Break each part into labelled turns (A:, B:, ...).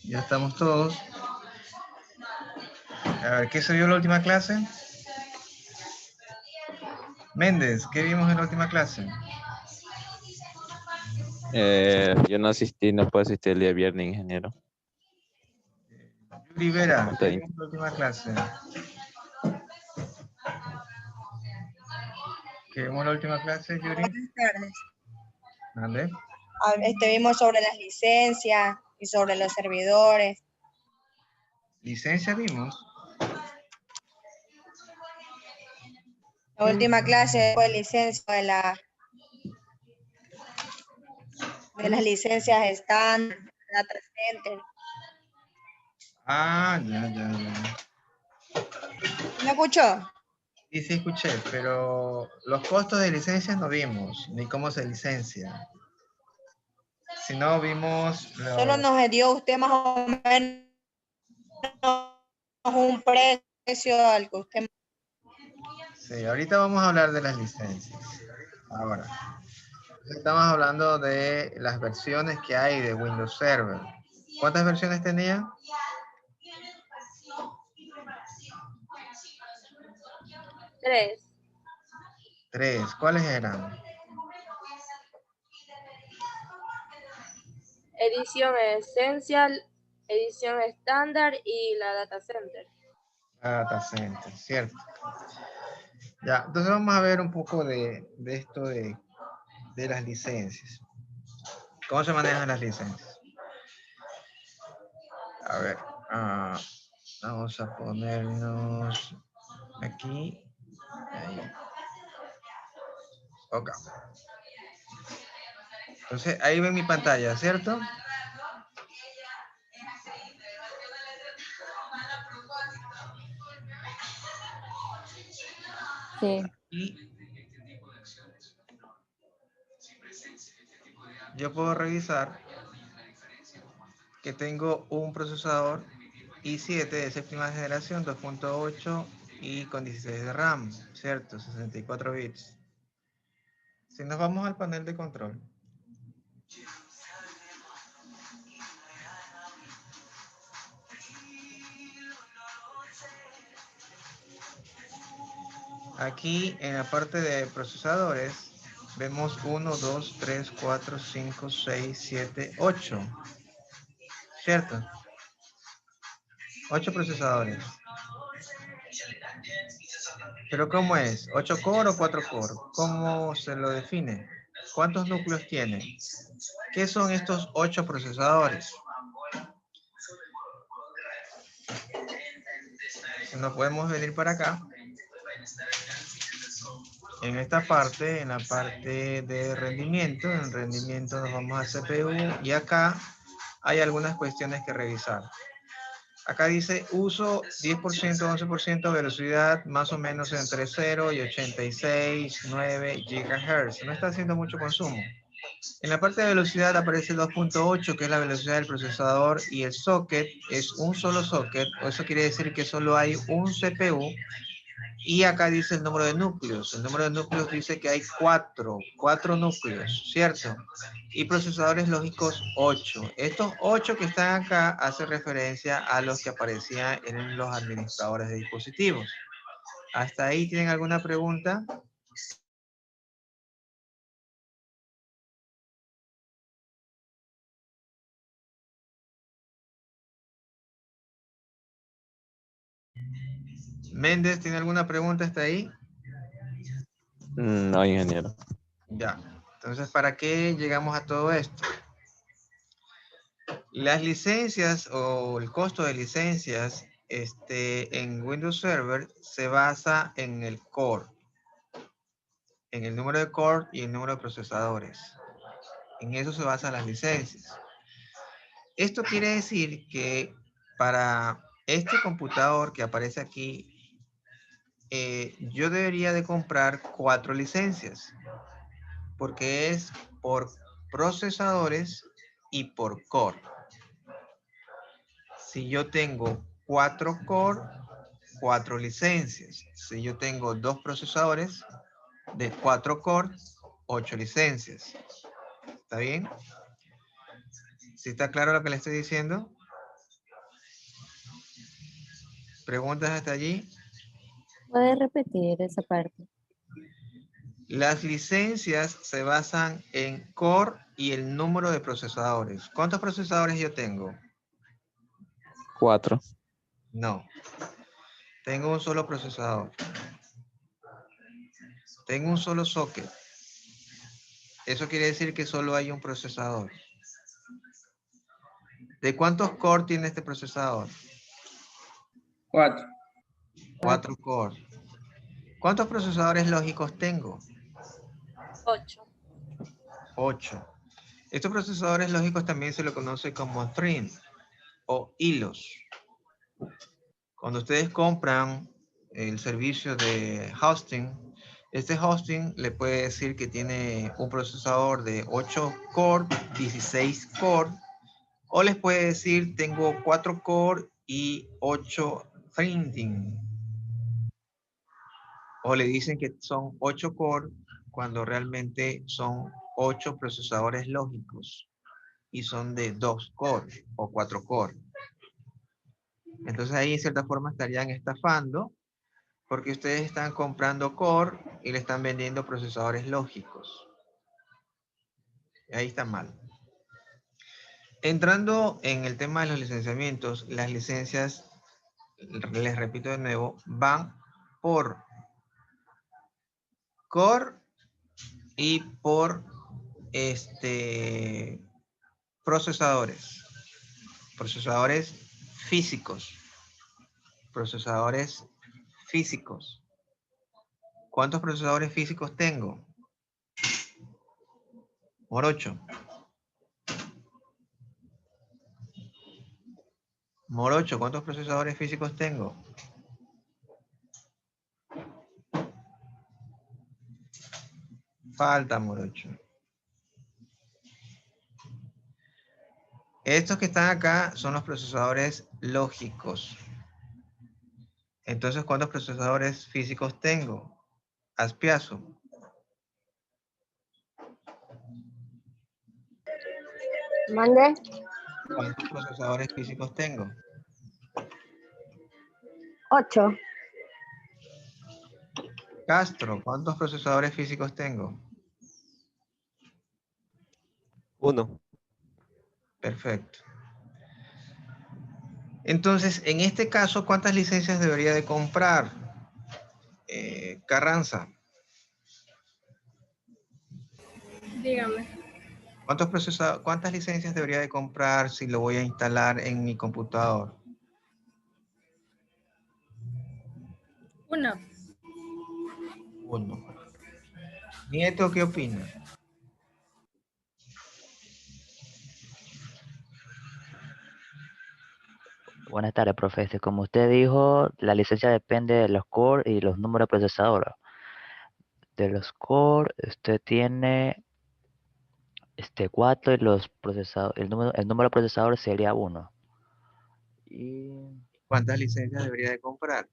A: Ya estamos todos. A ver, ¿qué se vio en la última clase? Méndez, ¿qué vimos en la última clase?
B: Yo no asistí, no puedo asistir el día viernes, ingeniero.
A: Yuri Vera, ¿qué
B: Falta
A: vimos en la última clase? ¿Qué vimos en la última clase, Yuri?
C: Buenas tardes.
A: ¿Dónde?
C: Vimos sobre las licencias y sobre los servidores.
A: ¿Licencia vimos?
C: La última clase fue licencia de las licencias estándar, data center.
A: Ah, ya.
C: ¿Me escuchó?
A: Sí, sí escuché, pero los costos de licencia no vimos, ni cómo se licencia. Si no vimos
C: Solo nos dio usted más o menos un precio al que usted...
A: Sí, ahorita vamos a hablar de las licencias. Ahora, estamos hablando de las versiones que hay de Windows Server. ¿Cuántas versiones tenía?
D: 3.
A: 3. ¿Cuáles eran?
D: Edición Essential, edición estándar y la Data Center.
A: Data Center, cierto. Ya, entonces vamos a ver un poco de esto de las licencias. ¿Cómo se manejan las licencias? A ver, vamos a ponernos aquí. Ahí. Ok. Entonces, ahí ven mi pantalla, ¿cierto?
D: Sí.
A: Y yo puedo revisar que tengo un procesador i7 de séptima generación, 2.8 y con 16 de RAM, ¿cierto? 64 bits. Si nos vamos al panel de control, aquí en la parte de procesadores, vemos 1, 2, 3, 4, 5, 6, 7, 8, ¿cierto? 8 procesadores. Pero ¿cómo es? ¿8 core o 4 core? ¿Cómo se lo define? ¿Cuántos núcleos tiene? ¿Qué son estos 8 procesadores? Nos podemos venir para acá. En esta parte, en la parte de rendimiento, en rendimiento nos vamos a CPU y acá hay algunas cuestiones que revisar. Acá dice uso 10%, 11%, velocidad más o menos entre 0 y 86,9 GHz. No está haciendo mucho consumo. En la parte de velocidad aparece 2.8, que es la velocidad del procesador, y el socket es un solo socket. Eso quiere decir que solo hay un CPU. Y acá dice el número de núcleos. El número de núcleos dice que hay 4 núcleos, ¿cierto? Y procesadores lógicos 8. Estos 8 que están acá hacen referencia a los que aparecían en los administradores de dispositivos. ¿Hasta ahí tienen alguna pregunta? Méndez, ¿tiene alguna pregunta hasta ahí?
B: No, ingeniero.
A: Ya. Entonces, ¿para qué llegamos a todo esto? Las licencias o el costo de licencias en Windows Server se basa en el core, en el número de core y el número de procesadores. En eso se basan las licencias. Esto quiere decir que para este computador que aparece aquí, yo debería de comprar 4 licencias, porque es por procesadores y por core. Si yo tengo 4 core, 4 licencias. Si yo tengo 2 procesadores de 4 core, 8 licencias. ¿Está bien? ¿Sí está claro lo que le estoy diciendo? ¿Preguntas hasta allí?
E: ¿Puede repetir esa parte?
A: Las licencias se basan en core y el número de procesadores. ¿Cuántos procesadores yo tengo?
B: 4.
A: No. Tengo un solo procesador. Tengo un solo socket. Eso quiere decir que solo hay un procesador. ¿De cuántos cores tiene este procesador?
F: 4.
A: 4 cores. ¿Cuántos procesadores lógicos tengo?
D: 8.
A: 8. Estos procesadores lógicos también se lo conoce como thread o hilos. Cuando ustedes compran el servicio de hosting, este hosting le puede decir que tiene un procesador de 8 core, 16 core, o les puede decir tengo 4 core y 8 threading. O le dicen que son 8 core cuando realmente son 8 procesadores lógicos y son de 2 core o 4 core. Entonces ahí en cierta forma estarían estafando porque ustedes están comprando core y le están vendiendo procesadores lógicos. Ahí está mal. Entrando en el tema de los licenciamientos, las licencias, les repito de nuevo, van por core y por procesadores. Procesadores físicos. Procesadores físicos. ¿Cuántos procesadores físicos tengo? Morocho. Morocho, ¿cuántos procesadores físicos tengo? Falta, Morocho. Estos que están acá son los procesadores lógicos. Entonces, ¿cuántos procesadores físicos tengo? Aspiazo.
C: Mande.
A: ¿Cuántos procesadores físicos tengo?
C: 8.
A: Castro, ¿cuántos procesadores físicos tengo?
B: 1.
A: Perfecto. Entonces, en este caso, ¿cuántas licencias debería de comprar? Carranza.
D: Dígame.
A: ¿Cuántas licencias debería de comprar si lo voy a instalar en mi computador?
D: 1.
A: 1. Nieto, ¿qué opina?
G: Buenas tardes, profesor. Como usted dijo, la licencia depende de los core y los números de procesador. De los core, usted tiene 4 y los procesadores, el número de procesadores sería 1. Y
A: ¿Cuántas licencias debería de comprar?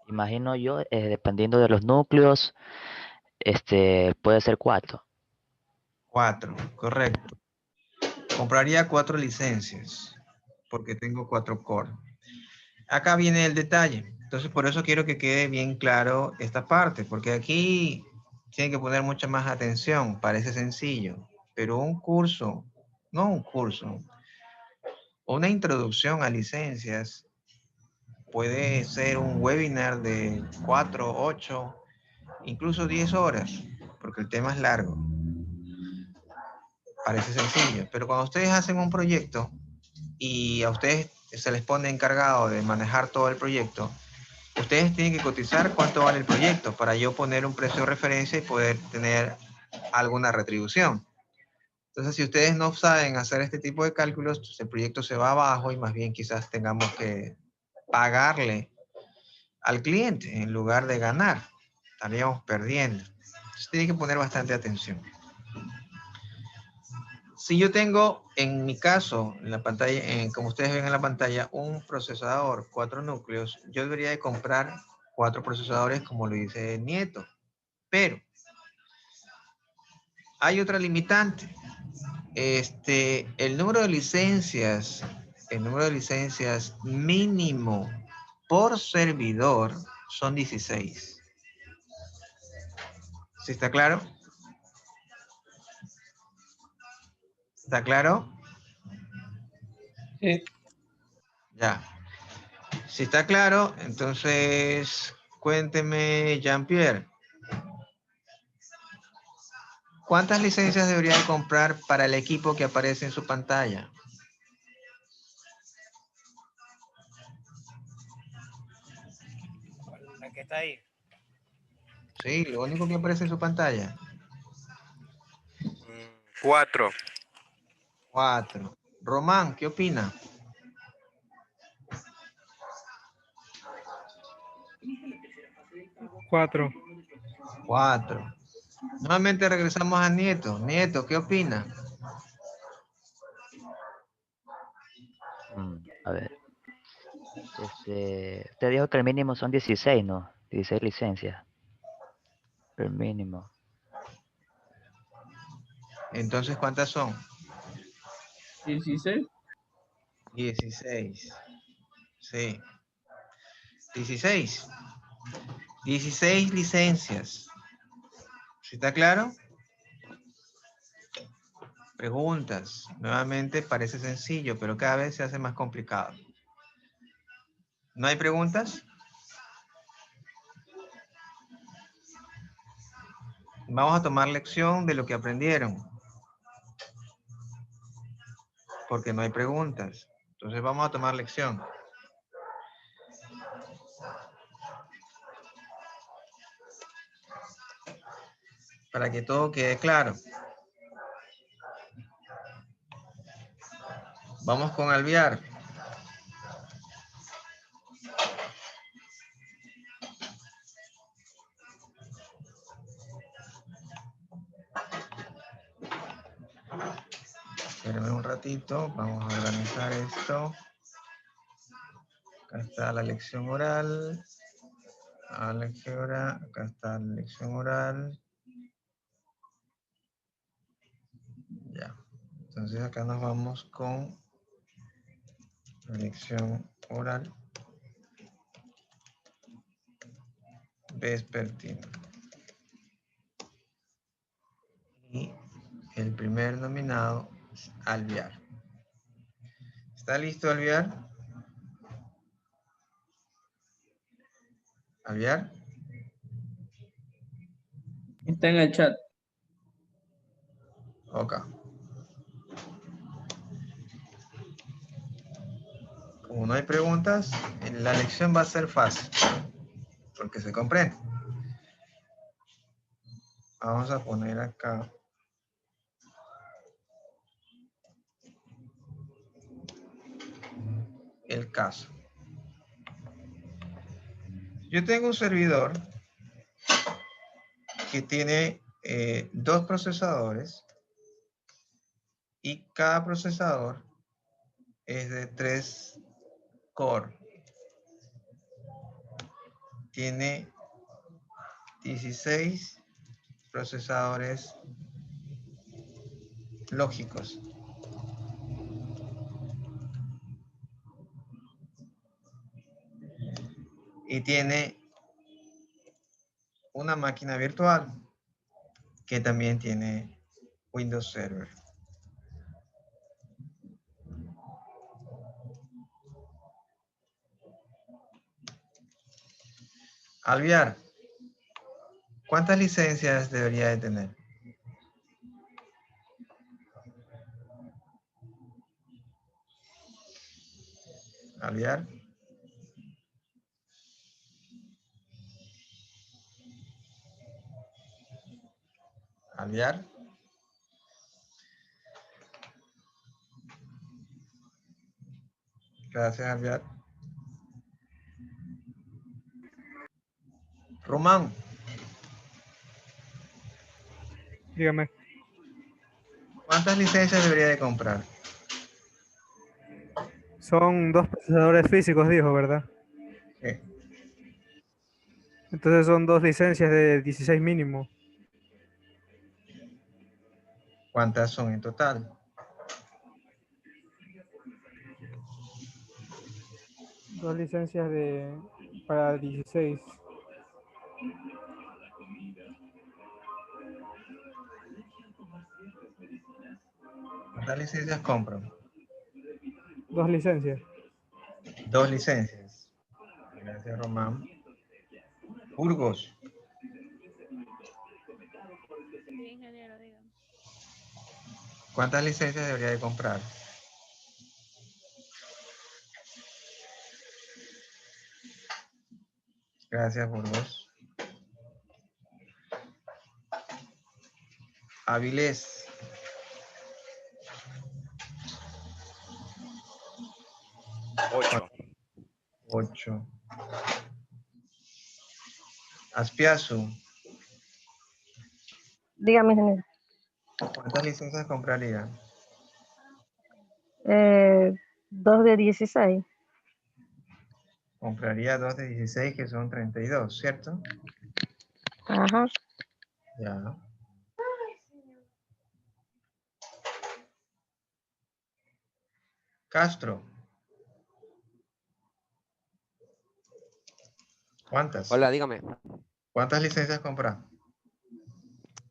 G: imagino yo, dependiendo de los núcleos, puede ser 4.
A: 4, correcto. Compraría 4 licencias porque tengo 4 core. Acá viene el detalle. Entonces, por eso quiero que quede bien claro esta parte, porque aquí tienen que poner mucha más atención. Parece sencillo, pero un curso, no un curso, una introducción a licencias puede ser un webinar de 4, 8, incluso 10 horas, porque el tema es largo. Parece sencillo, pero cuando ustedes hacen un proyecto y a ustedes se les pone encargado de manejar todo el proyecto, ustedes tienen que cotizar cuánto vale el proyecto para yo poner un precio de referencia y poder tener alguna retribución. Entonces, si ustedes no saben hacer este tipo de cálculos, pues el proyecto se va abajo y más bien quizás tengamos que pagarle al cliente en lugar de ganar. Estaríamos perdiendo. Entonces, tienen que poner bastante atención. Si yo tengo, en mi caso, en la pantalla, como ustedes ven en la pantalla, un procesador, 4 núcleos, yo debería de comprar 4 procesadores como lo dice Nieto. Pero hay otra limitante. El número de licencias el número de licencias mínimo por servidor son 16. ¿Sí está claro? ¿Está claro?
F: Sí.
A: Ya. Si está claro, entonces cuénteme, Jean-Pierre. ¿Cuántas licencias debería de comprar para el equipo que aparece en su pantalla?
H: La que está ahí.
A: Sí, lo único que aparece en su pantalla.
H: 4.
A: 4. Román, ¿qué opina?
I: 4.
A: 4. Nuevamente regresamos a Nieto. Nieto, ¿qué opina?
G: A ver. Usted dijo que el mínimo son 16, ¿no? 16 licencias. El mínimo.
A: Entonces, ¿cuántas son?
F: 16.
A: 16. Sí. 16. 16 licencias. ¿Sí está claro? Preguntas. Nuevamente parece sencillo, pero cada vez se hace más complicado. ¿No hay preguntas? Vamos a tomar lección de lo que aprendieron. Porque no hay preguntas. Entonces vamos a tomar lección. Para que todo quede claro. Vamos con Alviar. Espérenme un ratito, vamos a organizar esto. Acá está la lección oral. Acá está la lección oral. Ya. Entonces acá nos vamos con la lección oral vespertina. Y el primer nominado es Alviar. ¿Está listo, Alviar? ¿Alviar?
F: Está en el chat.
A: Ok. Como no hay preguntas, la lección va a ser fácil, porque se comprende. Vamos a poner acá el caso. Yo tengo un servidor que tiene 2 procesadores y cada procesador es de 3 core. Tiene 16 procesadores lógicos. Y tiene una máquina virtual que también tiene Windows Server. Alviar, ¿cuántas licencias debería de tener? Alviar. Alviar. Gracias, Alviar. Román,
I: Dígame.
A: ¿cuántas licencias debería de comprar?
I: Son 2 procesadores físicos, dijo, ¿verdad?
A: Sí.
I: Entonces son 2 licencias de 16 mínimo.
A: ¿Cuántas son en total?
I: 2 licencias para 16.
A: ¿Cuántas licencias compro?
I: 2 licencias.
A: 2 licencias. Gracias, Román. Burgos. ¿Cuántas licencias debería de comprar? Gracias, Burgos. Avilés.
H: 8.
A: 8. Aspiazu.
J: Dígame, ingeniero.
A: ¿Cuántas licencias compraría?
J: 2 de 16.
A: Compraría 2 de 16, que son 32, ¿cierto?
J: Ajá.
A: Ya. Castro. ¿Cuántas?
H: Hola, dígame.
A: ¿Cuántas licencias compras?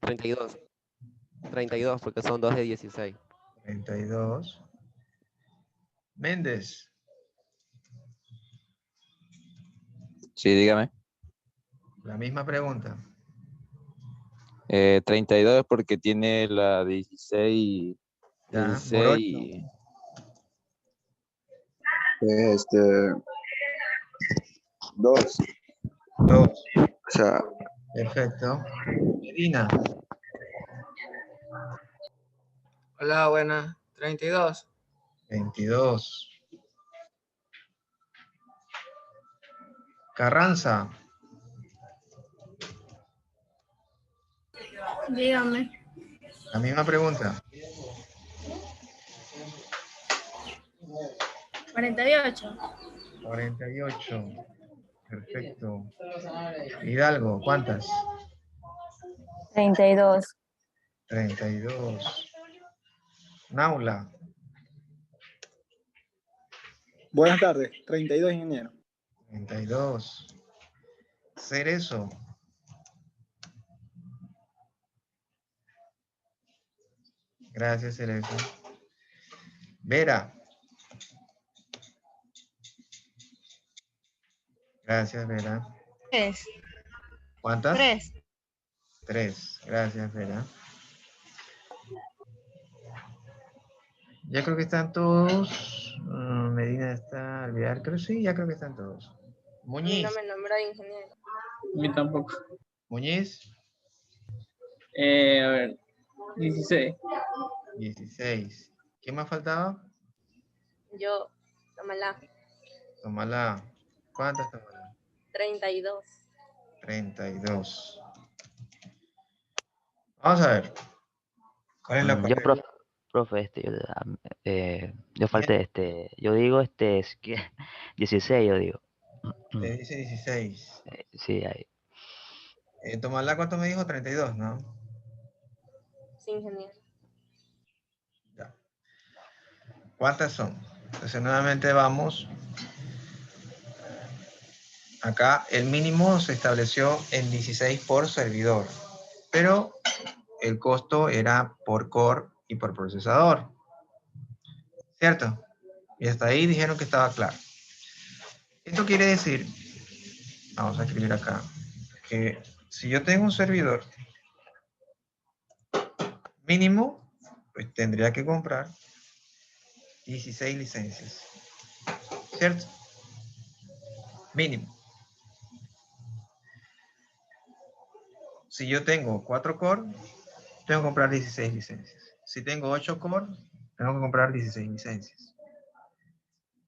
H: 32. 32, porque son 2 de 16.
A: 32. Méndez.
B: Sí, dígame.
A: La misma pregunta.
B: 32 porque tiene la 16.
A: Ya,
B: 16 y...
K: Dos.
A: 2.
K: O sea,
A: Perfecto. Medina.
L: Hola, buenas. 32.
A: 22. Carranza.
M: Dígame.
A: La misma pregunta.
M: 48.
A: 48. Perfecto. Hidalgo, ¿cuántas?
E: 32.
A: 32. Naula.
N: Buenas tardes, 32, ingeniero.
A: 32. Cerezo. Gracias, Cerezo. Vera. Gracias, Vera.
C: 3.
A: ¿Cuántas?
C: 3.
A: 3. Gracias, Vera. Ya creo que están todos. Medina está, Alvear, creo sí, ya creo que están todos.
D: A mí
A: Muñiz.
D: no me nombró de ingeniero.
F: A mí tampoco.
A: Muñiz.
F: A ver, 16.
A: 16. ¿Qué más faltaba?
D: Yo, tómala.
A: Tómala. ¿Cuántas tómala?
D: 32.
A: 32. Vamos a ver. ¿Cuál es la
G: Yo,
A: correcta?
G: profe, yo falté, yo digo, es que 16, yo digo.
A: Te dice 16.
G: Sí, ahí.
A: Tómala, ¿cuánto me dijo? 32, ¿no?
D: Sí, ingeniero.
A: Ya. ¿Cuántas son? Entonces nuevamente vamos. Acá el mínimo se estableció en 16 por servidor, pero el costo era por core y por procesador. ¿Cierto? Y hasta ahí dijeron que estaba claro. Esto quiere decir, vamos a escribir acá, que si yo tengo un servidor mínimo, pues tendría que comprar 16 licencias. ¿Cierto? Mínimo. Si yo tengo 4 core, tengo que comprar 16 licencias. Si tengo 8 core, tengo que comprar 16 licencias.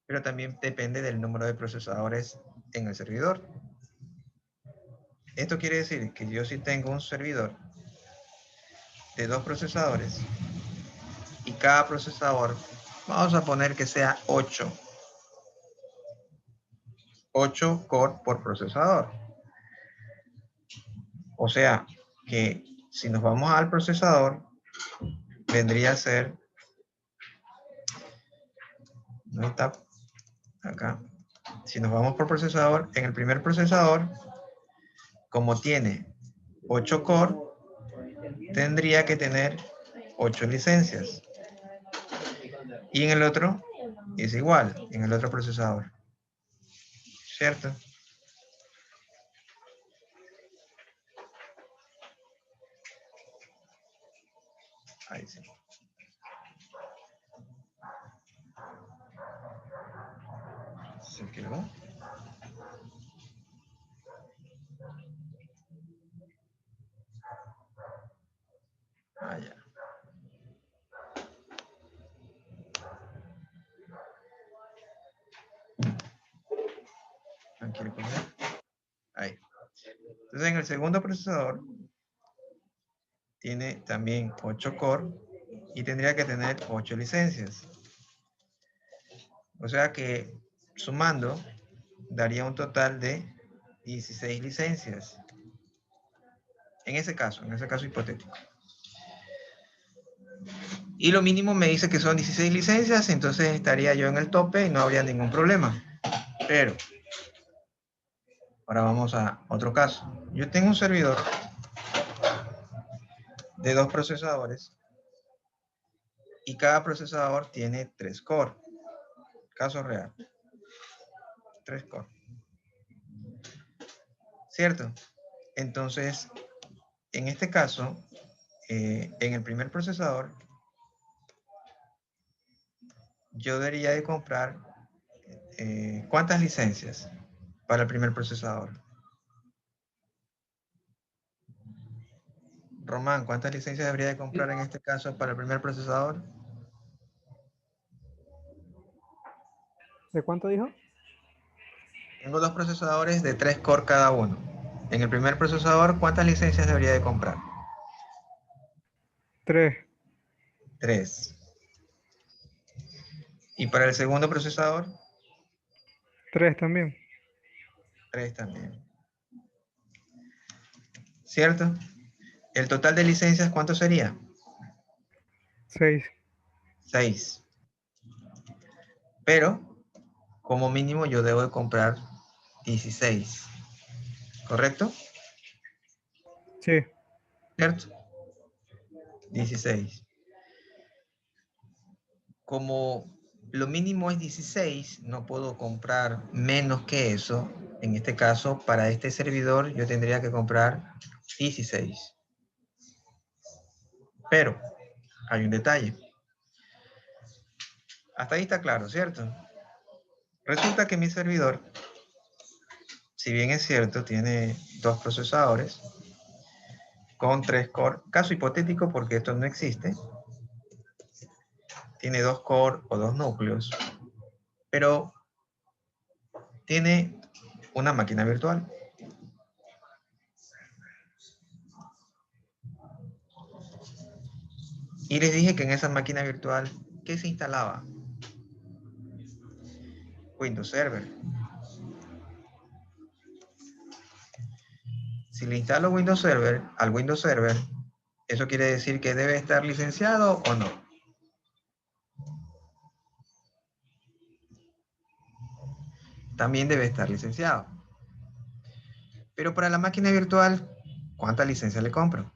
A: Pero también depende del número de procesadores en el servidor. Esto quiere decir que yo si tengo un servidor de 2 procesadores y cada procesador, vamos a poner que sea 8. 8 core por procesador. O sea que si nos vamos al procesador, vendría a ser, no está acá, Si nos vamos por procesador, en el primer procesador, como tiene 8 core, tendría que tener 8 licencias. Y en el otro es igual, en el otro procesador. ¿Cierto? Ahí sí. ¿Se quedó? Ah, ya. Tranquilo, pues, ahí. Entonces, en el segundo procesador tiene también 8 core y tendría que tener 8 licencias. O sea que sumando daría un total de 16 licencias. En ese caso hipotético. Y lo mínimo me dice que son 16 licencias, entonces estaría yo en el tope y no habría ningún problema. Pero, ahora vamos a otro caso. Yo tengo un servidor de 2 procesadores y cada procesador tiene 3 core. Caso real. 3 core. ¿Cierto? Entonces, en este caso, en el primer procesador, yo debería de comprar ¿cuántas licencias para el primer procesador? Román, ¿cuántas licencias debería de comprar en este caso para el primer procesador?
I: ¿De cuánto dijo?
A: Tengo 2 procesadores de 3 core cada uno. En el primer procesador, ¿cuántas licencias debería de comprar?
I: 3.
A: 3. ¿Y para el segundo procesador?
I: 3 también.
A: 3 también. ¿Cierto? ¿El total de licencias cuánto sería?
I: 6.
A: 6. Pero, como mínimo, yo debo de comprar 16. ¿Correcto?
I: Sí.
A: ¿Cierto? 16. Como lo mínimo es 16, no puedo comprar menos que eso. En este caso, para este servidor, yo tendría que comprar 16. Pero, hay un detalle. Hasta ahí está claro, ¿cierto? Resulta que mi servidor, si bien es cierto, tiene 2 procesadores con 3 core. Caso hipotético porque esto no existe. Tiene 2 core o 2 núcleos. Pero tiene una máquina virtual. Y les dije que en esa máquina virtual, ¿qué se instalaba? Windows Server. Si le instalo Windows Server al Windows Server, ¿eso quiere decir que debe estar licenciado o no? También debe estar licenciado. Pero para la máquina virtual, ¿cuántas licencias le compro?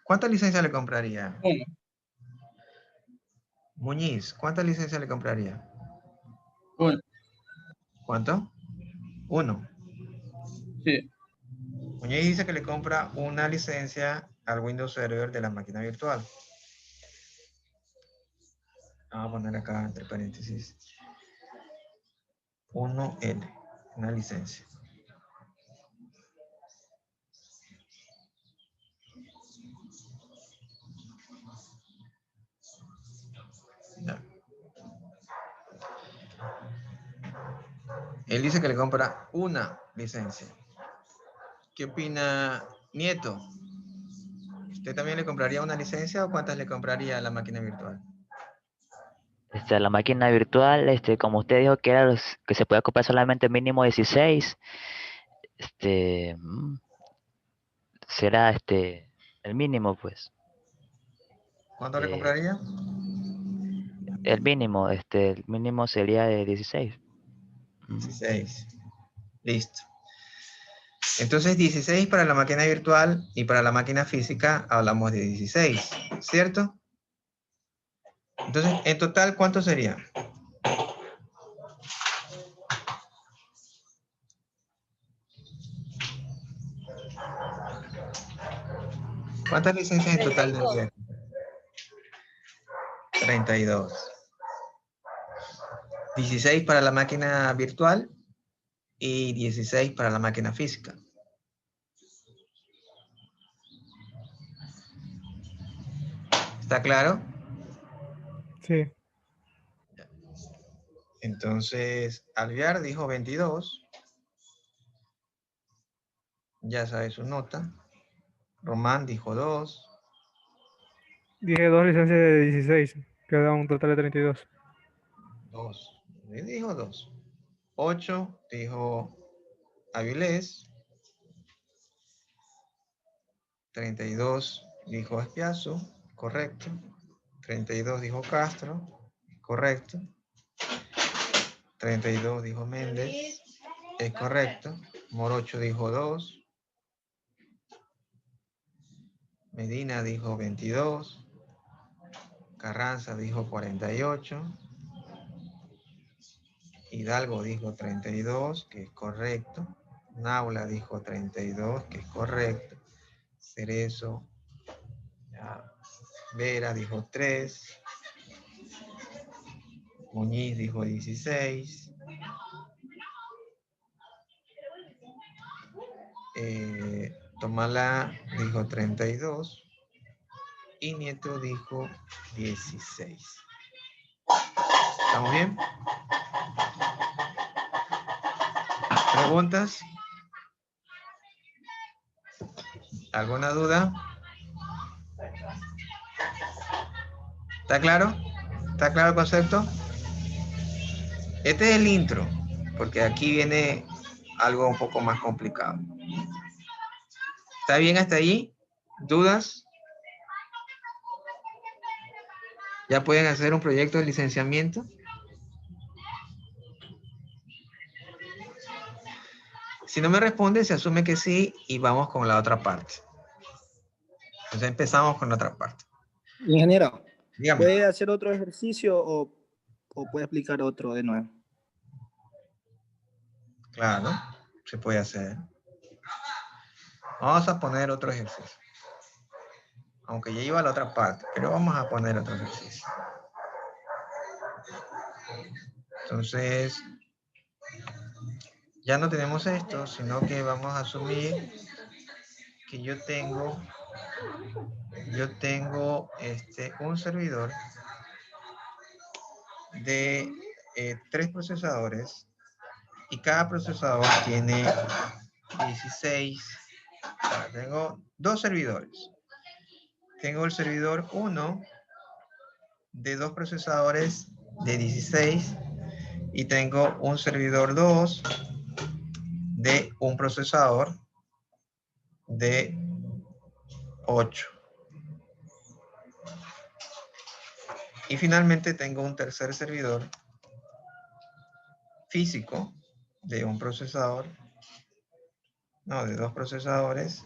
A: ¿Cuántas licencias le compraría?
F: 1.
A: Muñiz, ¿cuántas licencias le compraría?
F: 1.
A: ¿Cuánto? 1.
F: Sí.
A: Muñiz dice que le compra una licencia al Windows Server de la máquina virtual. Vamos a poner acá entre paréntesis 1L, una licencia. Ya. Él dice que le compra una licencia. ¿Qué opina Nieto? ¿Usted también le compraría una licencia o cuántas le compraría a la máquina virtual?
G: La máquina virtual, como usted dijo que era que se puede comprar solamente mínimo 16, será el mínimo, pues.
A: ¿Cuánto le compraría?
G: El mínimo sería de 16.
A: 16. Listo. Entonces 16 para la máquina virtual y para la máquina física hablamos de 16, ¿cierto? Entonces, en total, ¿cuánto sería? ¿Cuántas licencias en total
D: 32.
A: debería? 32. 16 para la máquina virtual y 16 para la máquina física. ¿Está claro?
I: Sí.
A: Entonces, Alvear dijo 22. Ya sabe su nota. Román dijo 2.
I: Dije 2 licencias de 16. Queda un total de 32.
A: 2. Él dijo 2. 8 dijo Avilés. 32 dijo Espiazu. Correcto. 32 dijo Castro. Correcto. 32 dijo Méndez. Es correcto. Morocho dijo 2. Medina dijo 22. Carranza dijo 48. Hidalgo dijo 32, que es correcto. Naula dijo 32, que es correcto. Cerezo. Vera dijo 3. Muñiz dijo 16. Tomala dijo 32. Y Nieto dijo 16. ¿Estamos bien? ¿Preguntas? ¿Alguna duda? ¿Está claro? ¿Está claro el concepto? Este es el intro, porque aquí viene algo un poco más complicado. ¿Está bien hasta allí? ¿Dudas? ¿Ya pueden hacer un proyecto de licenciamiento? Si no me responde, se asume que sí y vamos con la otra parte. Entonces empezamos con la otra parte.
N: Ingeniero,
A: Dígame.
N: ¿puede hacer otro ejercicio o puede explicar otro de nuevo?
A: Claro, se puede hacer. Vamos a poner otro ejercicio. Aunque ya iba a la otra parte, pero vamos a poner otro ejercicio. Entonces, ya no tenemos esto, sino que vamos a asumir que yo tengo un servidor de 3 procesadores y cada procesador tiene 16. Tengo 2 servidores. Tengo el servidor 1 de 2 procesadores de 16 y tengo un servidor 2 de un procesador de 8. Y finalmente tengo un tercer servidor físico de un procesador, no, de 2 procesadores,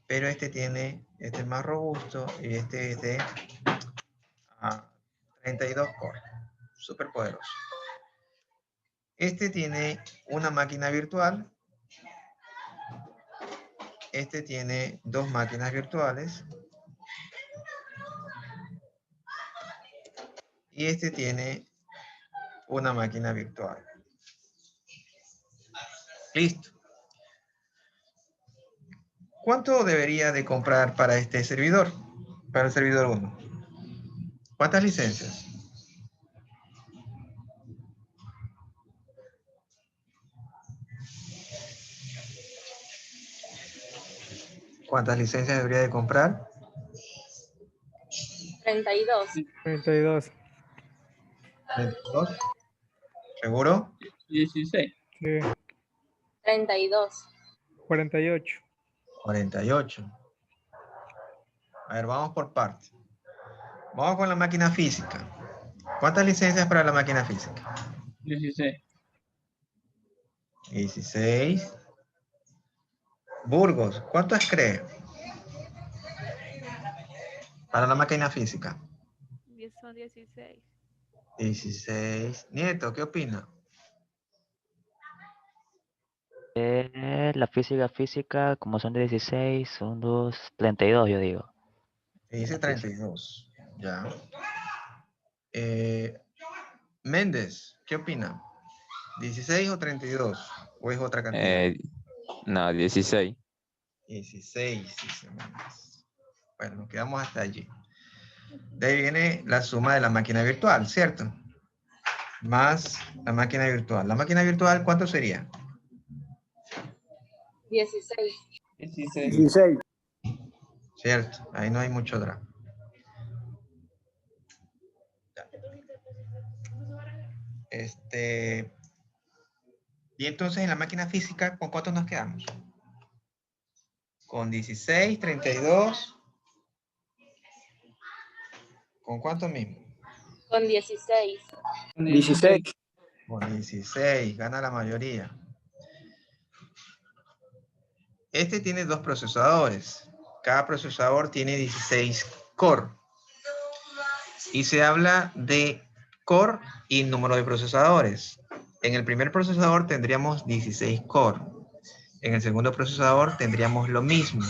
A: pero este es más robusto y este es de 32 core, súper poderoso. Este tiene una máquina virtual, este tiene 2 máquinas virtuales y este tiene una máquina virtual. Listo. ¿Cuánto debería de comprar para este servidor? Para el servidor 1. ¿Cuántas licencias? ¿Cuántas licencias debería de comprar?
D: 32.
I: 32.
A: 32. ¿Seguro?
F: 16.
I: Sí.
D: 32.
I: 48.
A: 48. A ver, vamos por partes. Vamos con la máquina física. ¿Cuántas licencias para la máquina física?
F: 16.
A: 16. Burgos, ¿cuántas cree? Para la máquina física.
M: Son 16.
A: 16. Nieto, ¿qué opina?
G: La física, como son de 16, son 32, yo digo.
A: Dice
G: La física.
A: 32. Ya. Méndez, ¿qué opina? ¿16 o 32? ¿O es otra cantidad?
B: No, 16.
A: 16, dice Méndez. Bueno, nos quedamos hasta allí. De ahí viene la suma de la máquina virtual, ¿cierto? Más la máquina virtual. ¿La máquina virtual cuánto sería?
D: 16.
F: 16.
N: 16.
A: Cierto, ahí no hay mucho drama. Y entonces en la máquina física, ¿con cuántos nos quedamos? Con 16, 32. ¿Con cuánto mismo?
D: Con 16.
N: 16.
A: Con 16, gana la mayoría. Este tiene dos procesadores. Cada procesador tiene 16 core. Y se habla de core y número de procesadores. En el primer procesador tendríamos 16 core. En el segundo procesador tendríamos lo mismo.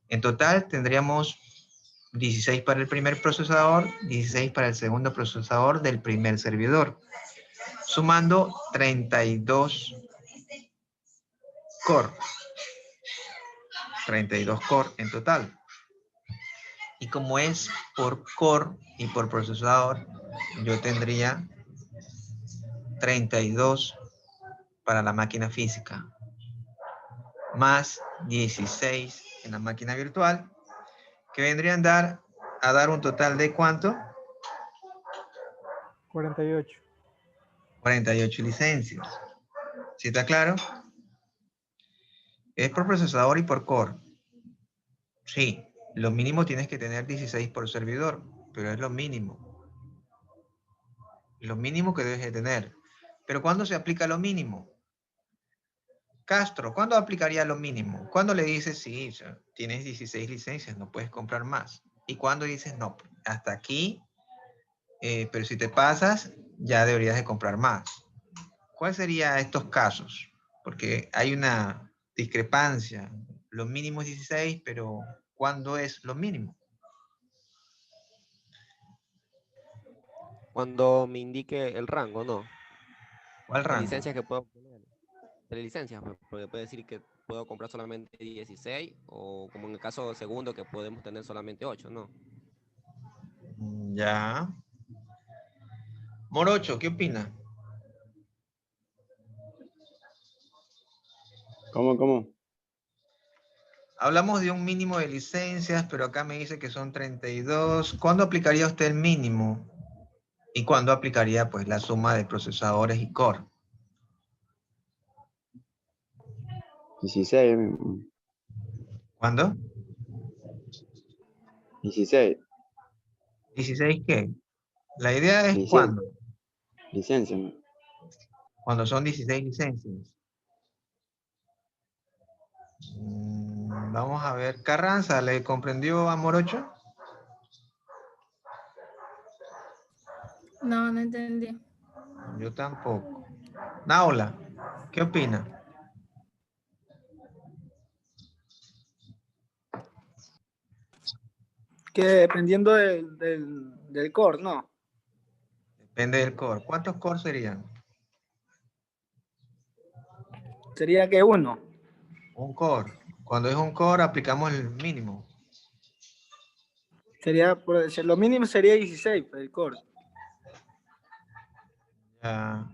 A: En total tendríamos 16 para el primer procesador, 16 para el segundo procesador del primer servidor, sumando 32 core. 32 core en total. Y como es por core y por procesador, yo tendría 32 para la máquina física, más 16 en la máquina virtual, que vendrían a dar un total de ¿cuánto?
I: 48.
A: 48 licencias. ¿Sí está claro? Es por procesador y por core. Sí, lo mínimo tienes que tener 16 por servidor, pero es lo mínimo. Lo mínimo que debes de tener. Pero ¿cuándo se aplica lo mínimo? Castro, ¿cuándo aplicaría lo mínimo? ¿Cuándo le dices, sí, o sea, tienes 16 licencias, no puedes comprar más? ¿Y cuándo dices, no, hasta aquí, pero si te pasas, ya deberías de comprar más? ¿Cuál sería estos casos? Porque hay una discrepancia. Lo mínimo es 16, pero ¿cuándo es lo mínimo?
H: Cuando me indique el rango, ¿no?
A: ¿Cuál
H: De
A: rango?
H: licencias que puedo obtener. De licencias, pues, porque puede decir que puedo comprar solamente 16 o como en el caso segundo que podemos tener solamente 8, ¿no?
A: Ya. Morocho, ¿qué opina?
K: ¿Cómo?
A: Hablamos de un mínimo de licencias, pero acá me dice que son 32. ¿Cuándo aplicaría usted el mínimo? ¿Y cuándo aplicaría pues la suma de procesadores y core?
K: 16.
A: ¿Cuándo?
K: 16.
A: ¿16 qué? La idea es
K: Licencia.
A: ¿cuándo?
K: Licencia.
A: Cuando son 16 licencias. Vamos a ver. Carranza, ¿le comprendió a Morocho?
M: No, no entendí.
A: Yo tampoco. Naula, ¿qué opina?
N: Que dependiendo del core, ¿no?
A: Depende del core. ¿Cuántos cores serían?
N: Sería que uno.
A: Un core. Cuando es un core aplicamos el mínimo.
N: Sería, por decir, lo mínimo sería 16 el core.
A: Ya.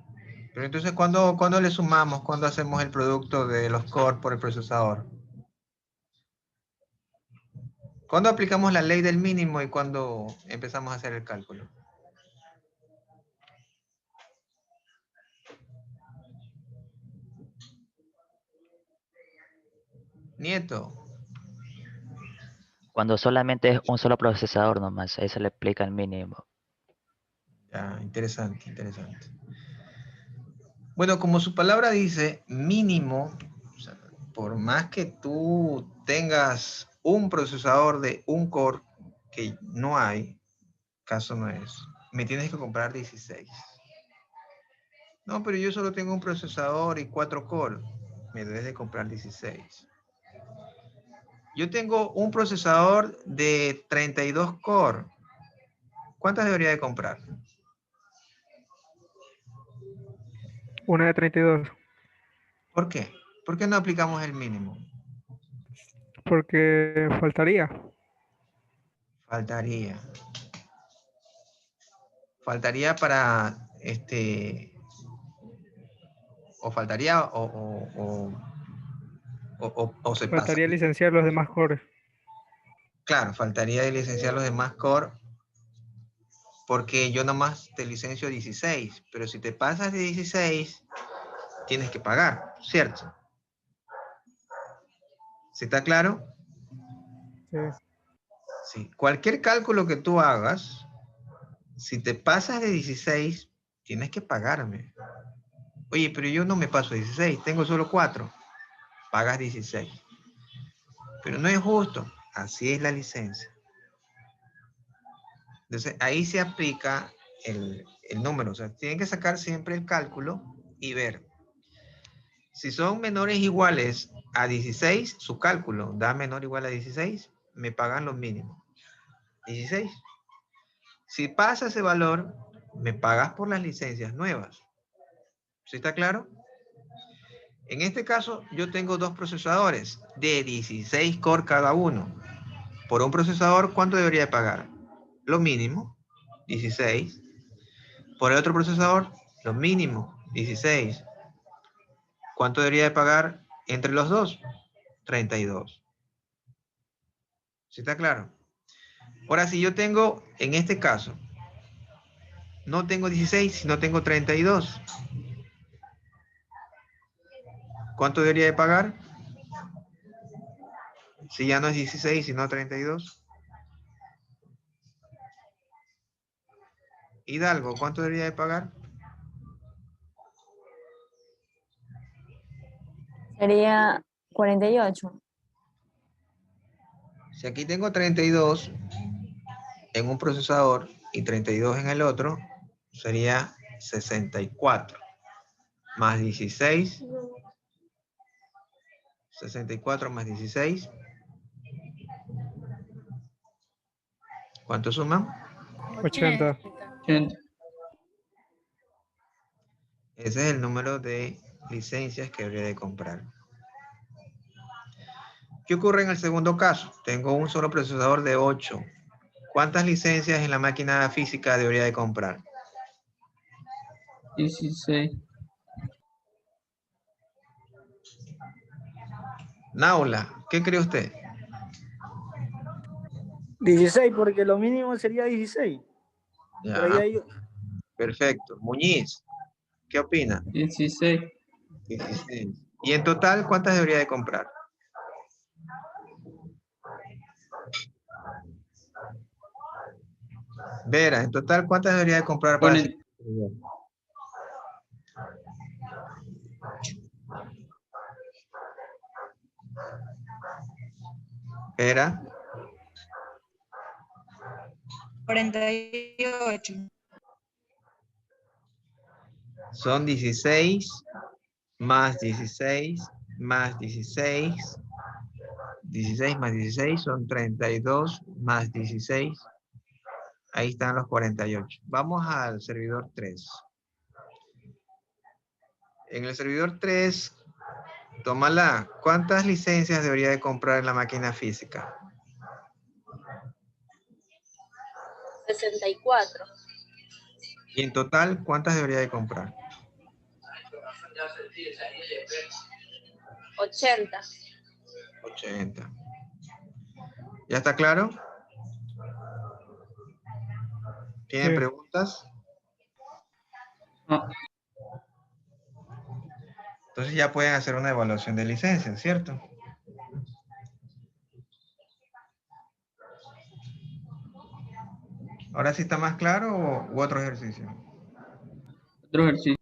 A: Pero entonces, ¿cuándo le sumamos? ¿Cuándo hacemos el producto de los core por el procesador? ¿Cuándo aplicamos la ley del mínimo y cuándo empezamos a hacer el cálculo? Nieto.
G: Cuando solamente es un solo procesador nomás, ahí se le aplica el mínimo.
A: Ya, interesante, interesante. Bueno, como su palabra dice, mínimo, o sea, por más que tú tengas un procesador de un core, que no hay, caso no es, me tienes que comprar 16. No, pero yo solo tengo un procesador y 4 core, me debes de comprar 16. Yo tengo un procesador de 32 core, ¿cuántas debería de comprar?
I: Una de 32.
A: ¿Por qué? ¿Por qué no aplicamos el mínimo?
I: Porque faltaría.
A: Faltaría. Faltaría para, o faltaría o se pasa.
I: Faltaría licenciar los demás cores.
A: Claro, faltaría de licenciar los demás core porque yo nomás te licencio 16, pero si te pasas de 16, tienes que pagar, ¿cierto? ¿Sí está claro?
I: Sí.
A: Sí. Cualquier cálculo que tú hagas, si te pasas de 16, tienes que pagarme. Oye, pero yo no me paso de 16, tengo solo 4. Pagas 16. Pero no es justo. Así es la licencia. Entonces, ahí se aplica el número. O sea, tienen que sacar siempre el cálculo y ver. Si son menores iguales a 16, su cálculo da menor o igual a 16, me pagan lo mínimo. 16. Si pasa ese valor, me pagas por las licencias nuevas. ¿Sí está claro? En este caso, yo tengo dos procesadores de 16 core cada uno. Por un procesador, ¿cuánto debería de pagar? Lo mínimo, 16. Por el otro procesador, lo mínimo, 16. ¿Cuánto debería de pagar entre los dos? 32. ¿Sí está claro? Ahora, si yo tengo, en este caso, no tengo 16, sino tengo 32. ¿Cuánto debería de pagar? Si ya no es 16, sino 32. Hidalgo, ¿cuánto debería de pagar?
E: Sería 48.
A: Si aquí tengo 32 en un procesador y 32 en el otro, sería 64. Más 16. 64 más 16. ¿Cuánto suman?
I: 80.
F: 80.
A: Ese es el número de licencias que debería de comprar. ¿Qué ocurre en el segundo caso? Tengo un solo procesador de 8. ¿Cuántas licencias en la máquina física debería de comprar?
F: 16.
A: Naula, ¿qué cree usted?
N: 16, porque lo mínimo sería 16. Por ahí
A: Ya,
N: hay...
A: perfecto. Muñiz, ¿qué opina?
F: 16.
A: 16. ¿Y en total cuántas debería de comprar? Vera, en total cuántas debería de comprar para...
F: Ponen
A: Vera,
C: 48.
A: son 16 más 16 más 16. 16 más 16 son 32 más 16. Ahí están los 48. Vamos al servidor 3. En el servidor 3, tómala. ¿Cuántas licencias debería de comprar en la máquina física?
D: 64.
A: Y en total, ¿cuántas debería de comprar?
D: 80.
A: 80. ¿Ya está claro? ¿Tienen
I: Sí.
A: preguntas?
F: no,
A: Entonces ya pueden hacer una evaluación de licencia, ¿cierto? ¿Ahora sí está más claro u otro ejercicio?
F: Otro ejercicio.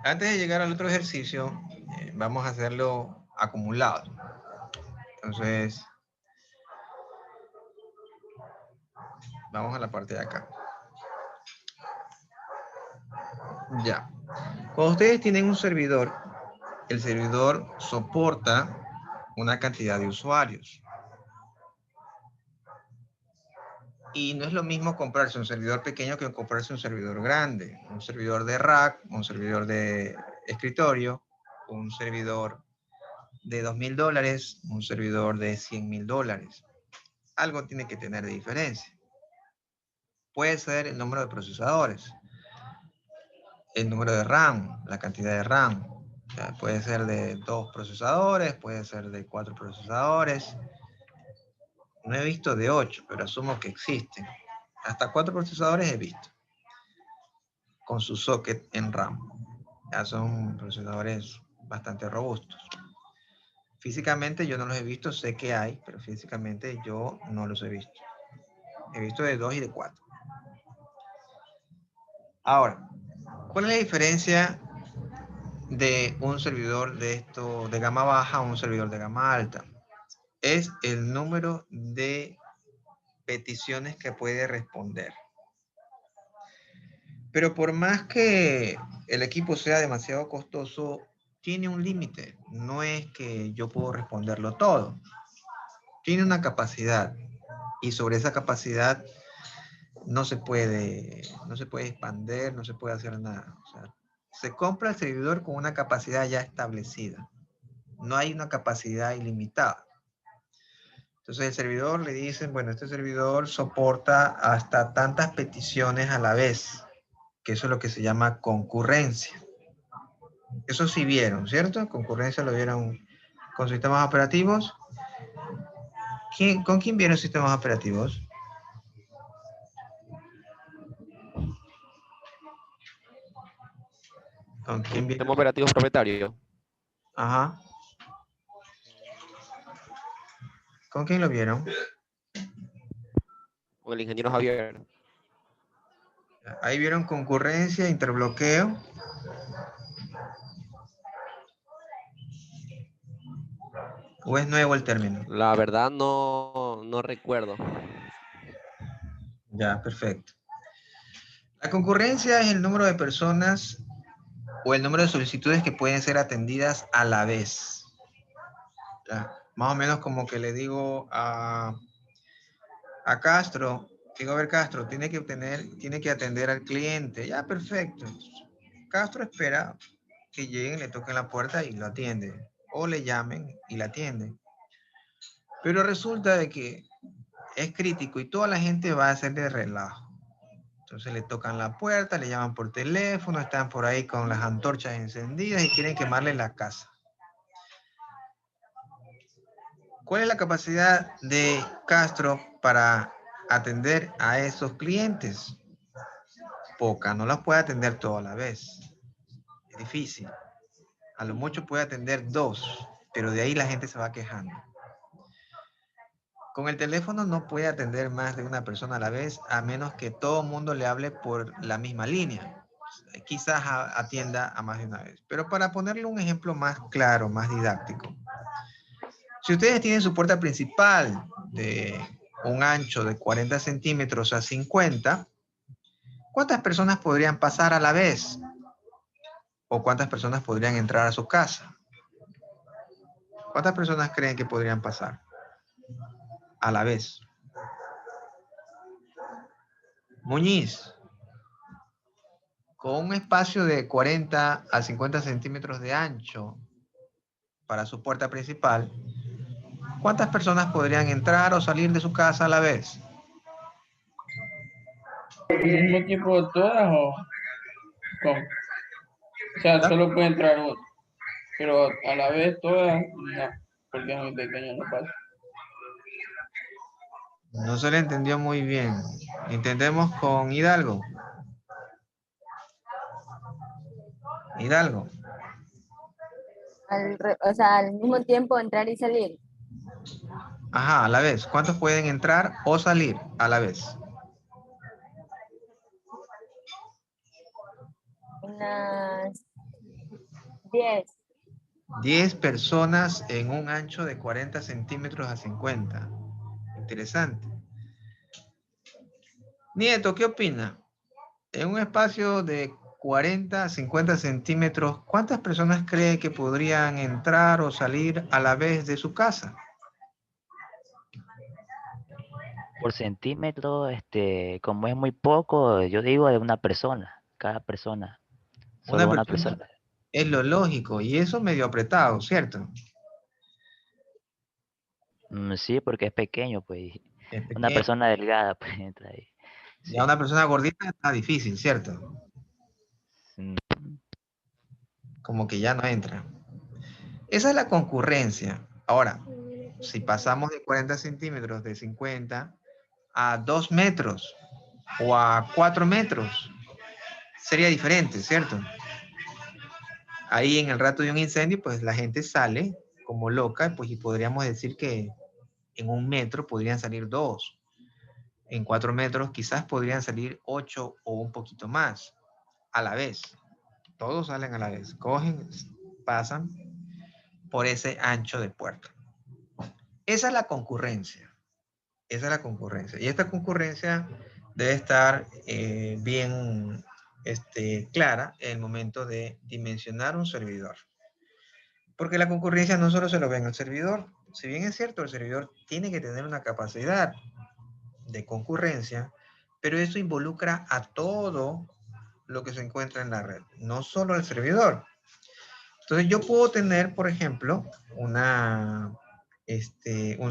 A: Antes de llegar al otro ejercicio, vamos a hacerlo acumulado. Entonces, vamos a la parte de acá. Ya. Cuando ustedes tienen un servidor, el servidor soporta una cantidad de usuarios. Y no es lo mismo comprarse un servidor pequeño que comprarse un servidor grande. Un servidor de rack, un servidor de escritorio, un servidor de $2.000, un servidor de $100.000. Algo tiene que tener de diferencia. Puede ser el número de procesadores, el número de RAM, la cantidad de RAM. O sea, puede ser de 2 procesadores, puede ser de 4 procesadores. No he visto de 8, pero asumo que existen. Hasta 4 procesadores he visto, con su socket en RAM. Ya son procesadores bastante robustos. Físicamente yo no los he visto, sé que hay, pero físicamente yo no los he visto. He visto de 2 y de 4. Ahora, ¿cuál es la diferencia de un servidor de gama baja a un servidor de gama alta? Es el número de peticiones que puede responder. Pero por más que el equipo sea demasiado costoso, tiene un límite. No es que yo puedo responderlo todo. Tiene una capacidad y sobre esa capacidad no se puede expandir, no se puede hacer nada. O sea, se compra el servidor con una capacidad ya establecida. No hay una capacidad ilimitada. Entonces el servidor le dicen, bueno, este servidor soporta hasta tantas peticiones a la vez, que eso es lo que se llama concurrencia. Eso sí vieron, ¿cierto? Concurrencia lo vieron con sistemas operativos. ¿Con quién vieron sistemas operativos? ¿Con quién vieron?
H: Sistema operativo propietario.
A: Ajá. ¿Con quién lo vieron?
H: Con el ingeniero Javier.
A: Ahí vieron concurrencia, interbloqueo. ¿O es nuevo el término?
H: La verdad no recuerdo.
A: Ya, perfecto. La concurrencia es el número de personas o el número de solicitudes que pueden ser atendidas a la vez. Ya, más o menos como que le digo a Castro, digo, a ver Castro, tiene que atender al cliente. Ya, perfecto. Castro espera que lleguen, le toquen la puerta y lo atiende. O le llamen y la atienden. Pero resulta de que es crítico y toda la gente va a hacer de relajo. Entonces le tocan la puerta, le llaman por teléfono, están por ahí con las antorchas encendidas y quieren quemarle la casa. ¿Cuál es la capacidad de Castro para atender a esos clientes? Poca, no las puede atender toda la vez. Es difícil. A lo mucho puede atender 2, pero de ahí la gente se va quejando. Con el teléfono no puede atender más de una persona a la vez, a menos que todo el mundo le hable por la misma línea. Quizás atienda a más de una vez. Pero para ponerle un ejemplo más claro, más didáctico. Si ustedes tienen su puerta principal de un ancho de 40 centímetros a 50, ¿cuántas personas podrían pasar a la vez? ¿O cuántas personas podrían entrar a su casa? ¿Cuántas personas creen que podrían pasar a la vez? Muñiz, con un espacio de 40 a 50 centímetros de ancho para su puerta principal, ¿cuántas personas podrían entrar o salir de su casa a la vez?
F: ¿Al mismo tiempo todas o cómo? O sea, solo puede entrar uno, pero a la vez todas, no, porque es muy pequeño, no pasa.
A: No se le entendió muy bien. Intentemos con Hidalgo. Hidalgo.
E: o sea, al mismo tiempo entrar y salir.
A: Ajá, a la vez. ¿Cuántos pueden entrar o salir a la vez?
E: Unas 10.
A: 10 personas en un ancho de 40 centímetros a 50. Interesante. Nieto, ¿qué opina? En un espacio de 40 a 50 centímetros, ¿cuántas personas cree que podrían entrar o salir a la vez de su casa?
G: Por centímetro, como es muy poco, yo digo de una persona, cada persona,
A: Una
G: solo una
A: persona
G: persona.
A: es lo lógico y eso medio apretado, ¿cierto?
G: Sí, porque es pequeño, pues.
A: Es
G: Una
A: pequeño.
G: persona delgada, pues entra ahí.
A: Ya una persona gordita está difícil, ¿cierto?
G: Mm,
A: Como que ya no entra. Esa es la concurrencia. Ahora, si pasamos de 40 centímetros, de 50 a 2 metros o a 4 metros, sería diferente, ¿cierto? Ahí en el rato de un incendio, pues la gente sale como loca, pues y podríamos decir que en 1 metro podrían salir 2. En 4 metros quizás podrían salir 8 o un poquito más a la vez. Todos salen a la vez, cogen, pasan por ese ancho de puerta. Esa es la concurrencia. Esa es la concurrencia. Y esta concurrencia debe estar bien clara en el momento de dimensionar un servidor. Porque la concurrencia no solo se lo ve en el servidor. Si bien es cierto, el servidor tiene que tener una capacidad de concurrencia, pero eso involucra a todo lo que se encuentra en la red, no solo al servidor. Entonces yo puedo tener, por ejemplo, un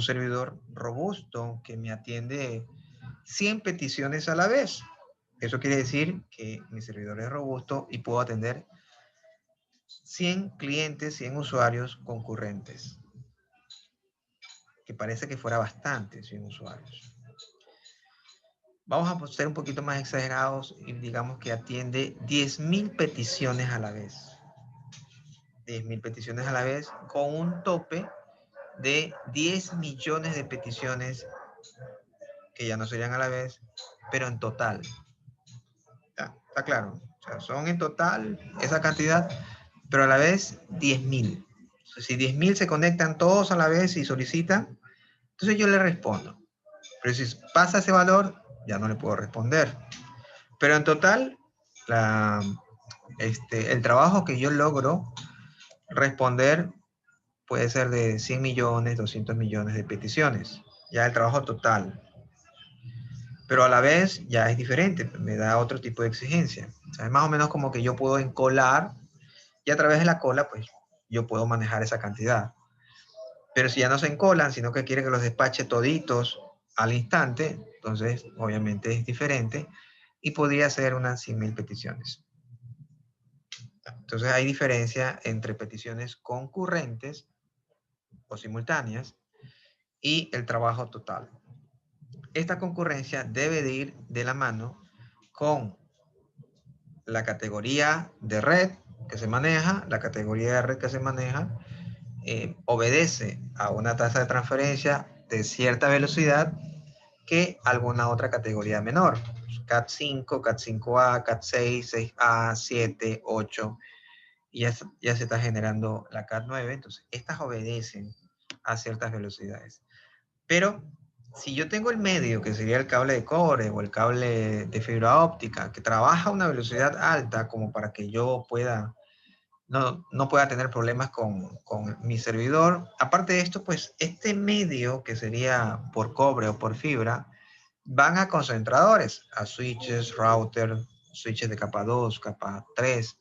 A: servidor robusto que me atiende 100 peticiones a la vez. Eso quiere decir que mi servidor es robusto y puedo atender 100 clientes, 100 usuarios concurrentes. Que parece que fuera bastante, 100 usuarios. Vamos a ser un poquito más exagerados y digamos que atiende 10,000 peticiones a la vez. 10,000 peticiones a la vez con un tope de 10 millones de peticiones que ya no serían a la vez, pero en total. ¿Ya? ¿Está claro? O sea, son en total esa cantidad, pero a la vez 10,000. Si 10,000 se conectan todos a la vez y solicitan, entonces yo le respondo. Pero si pasa ese valor, ya no le puedo responder. Pero en total, el trabajo que yo logro responder puede ser de 100 millones, 200 millones de peticiones. Ya el trabajo total. Pero a la vez ya es diferente, me da otro tipo de exigencia. O sea, es más o menos como que yo puedo encolar y a través de la cola, pues yo puedo manejar esa cantidad. Pero si ya no se encolan, sino que quiere que los despache toditos al instante, entonces obviamente es diferente y podría ser unas 100,000 peticiones. Entonces hay diferencia entre peticiones concurrentes o simultáneas y el trabajo total. Esta concurrencia debe de ir de la mano con la categoría de red que se maneja, la categoría de red que se maneja obedece a una tasa de transferencia de cierta velocidad que alguna otra categoría menor. CAT 5, CAT 5A, CAT 6, 6A, 7, 8, y ya se está generando la CAT 9, entonces estas obedecen a ciertas velocidades. Pero si yo tengo el medio, que sería el cable de cobre o el cable de fibra óptica, que trabaja a una velocidad alta como para que yo pueda, no pueda tener problemas con mi servidor. Aparte de esto, pues este medio, que sería por cobre o por fibra, van a concentradores, a switches, router, switches de capa 2, capa 3.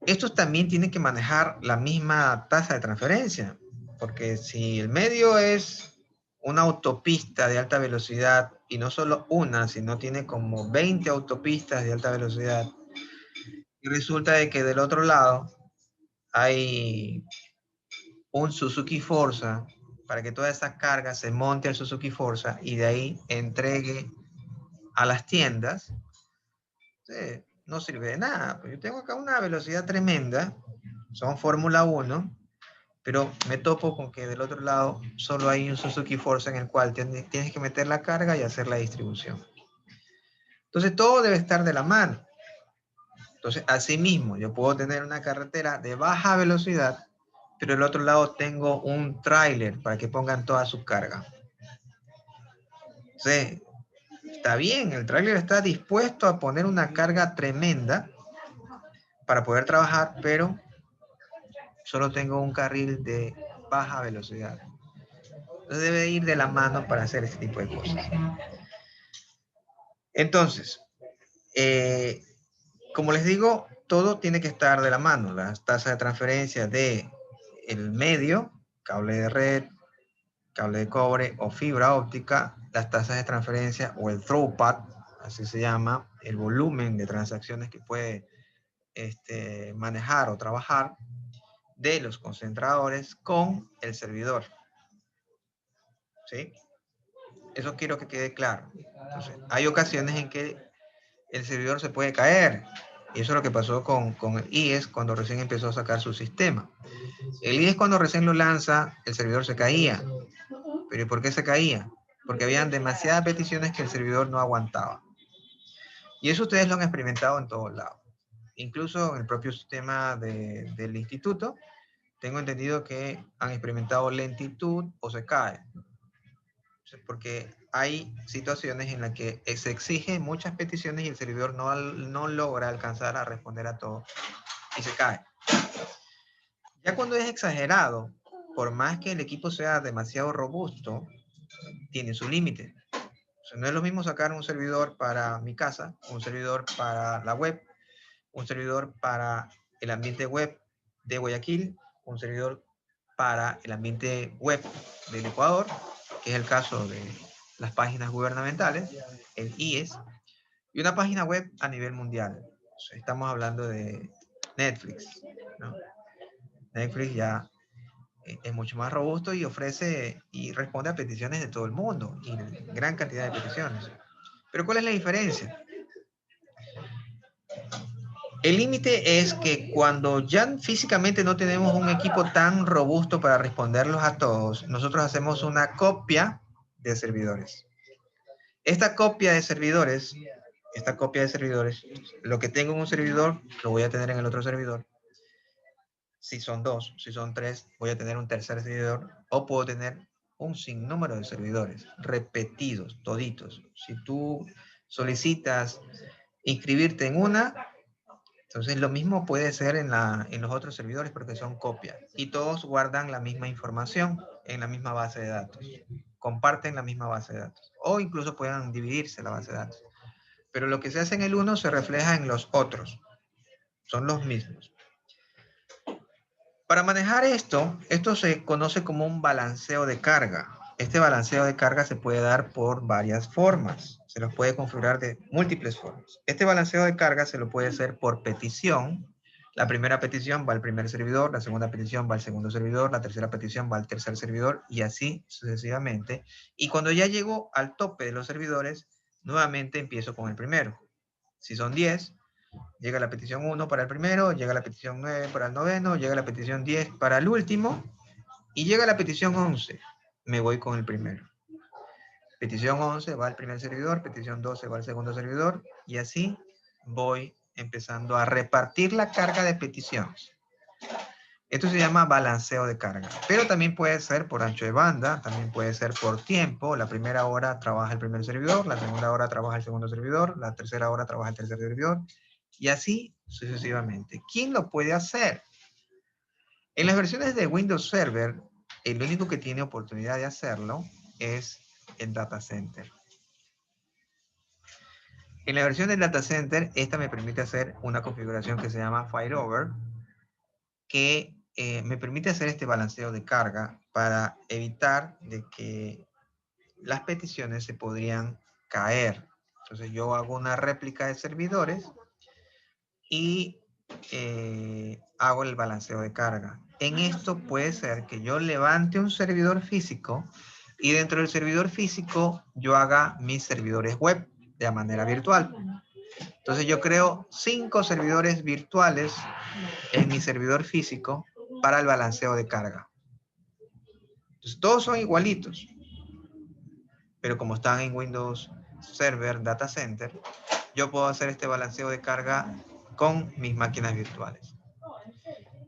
A: Estos también tienen que manejar la misma tasa de transferencia, porque si el medio es una autopista de alta velocidad, y no solo una, sino tiene como 20 autopistas de alta velocidad, y resulta de que del otro lado hay un Suzuki Forza, para que toda esa carga se monte al Suzuki Forza y de ahí entregue a las tiendas, no sirve de nada. Yo tengo acá una velocidad tremenda, son Fórmula 1, pero me topo con que del otro lado solo hay un Suzuki Forza en el cual tienes que meter la carga y hacer la distribución. Entonces todo debe estar de la mano. Entonces, asimismo, yo puedo tener una carretera de baja velocidad, pero del otro lado tengo un tráiler para que pongan toda su carga. Entonces, está bien, el tráiler está dispuesto a poner una carga tremenda para poder trabajar, pero solo tengo un carril de baja velocidad. Entonces debe ir de la mano para hacer este tipo de cosas. Entonces, como les digo, todo tiene que estar de la mano. Las tasas de transferencia de el medio, cable de red, cable de cobre o fibra óptica, las tasas de transferencia o el throughput, así se llama, el volumen de transacciones que puede manejar o trabajar de los concentradores con el servidor. ¿Sí? Eso quiero que quede claro. Entonces, hay ocasiones en que el servidor se puede caer. Y eso es lo que pasó con el IES cuando recién empezó a sacar su sistema. El IES cuando recién lo lanza, el servidor se caía. ¿Pero por qué se caía? Porque habían demasiadas peticiones que el servidor no aguantaba. Y eso ustedes lo han experimentado en todos lados. Incluso en el propio sistema del instituto, tengo entendido que han experimentado lentitud o se cae. Porque hay situaciones en las que se exigen muchas peticiones y el servidor no logra alcanzar a responder a todo y se cae. Ya cuando es exagerado, por más que el equipo sea demasiado robusto, tiene su límite. O sea, no es lo mismo sacar un servidor para mi casa, un servidor para la web, un servidor para el ambiente web de Guayaquil, un servidor para el ambiente web del Ecuador, que es el caso de las páginas gubernamentales, el IES, y una página web a nivel mundial. O sea, estamos hablando de Netflix, ¿no? Netflix ya es mucho más robusto y ofrece y responde a peticiones de todo el mundo, y gran cantidad de peticiones. Pero ¿cuál es la diferencia? El límite es que cuando ya físicamente no tenemos un equipo tan robusto para responderlos a todos, nosotros hacemos una copia de servidores. Esta copia de servidores, lo que tengo en un servidor, lo voy a tener en el otro servidor. Si son 2, si son 3, voy a tener un tercer servidor, o puedo tener un sinnúmero de servidores repetidos, toditos. Si tú solicitas inscribirte en una, entonces lo mismo puede ser en los otros servidores porque son copias. Y todos guardan la misma información en la misma base de datos. Comparten la misma base de datos. O incluso pueden dividirse la base de datos. Pero lo que se hace en el uno se refleja en los otros. Son los mismos. Para manejar esto se conoce como un balanceo de carga. Este balanceo de carga se puede dar por varias formas. Se los puede configurar de múltiples formas. Este balanceo de carga se lo puede hacer por petición. La primera petición va al primer servidor, la segunda petición va al segundo servidor, la tercera petición va al tercer servidor y así sucesivamente. Y cuando ya llego al tope de los servidores, nuevamente empiezo con el primero. Si son 10, llega la petición 1 para el primero, llega la petición 9 para el noveno, llega la petición 10 para el último y llega la petición 11. Me voy con el primero. Petición 11 va al primer servidor, petición 12 va al segundo servidor y así voy empezando a repartir la carga de peticiones. Esto se llama balanceo de carga, pero también puede ser por ancho de banda, también puede ser por tiempo. La primera hora trabaja el primer servidor, la segunda hora trabaja el segundo servidor, la tercera hora trabaja el tercer servidor y así sucesivamente. ¿Quién lo puede hacer? En las versiones de Windows Server, el único que tiene oportunidad de hacerlo es el Data Center. En la versión del Data Center, esta me permite hacer una configuración que se llama Failover, que me permite hacer este balanceo de carga para evitar de que las peticiones se podrían caer. Entonces yo hago una réplica de servidores y hago el balanceo de carga. En esto puede ser que yo levante un servidor físico y dentro del servidor físico yo haga mis servidores web de manera virtual. Entonces yo creo 5 servidores virtuales en mi servidor físico para el balanceo de carga. Entonces, todos son igualitos, pero como están en Windows Server Data Center, yo puedo hacer este balanceo de carga con mis máquinas virtuales.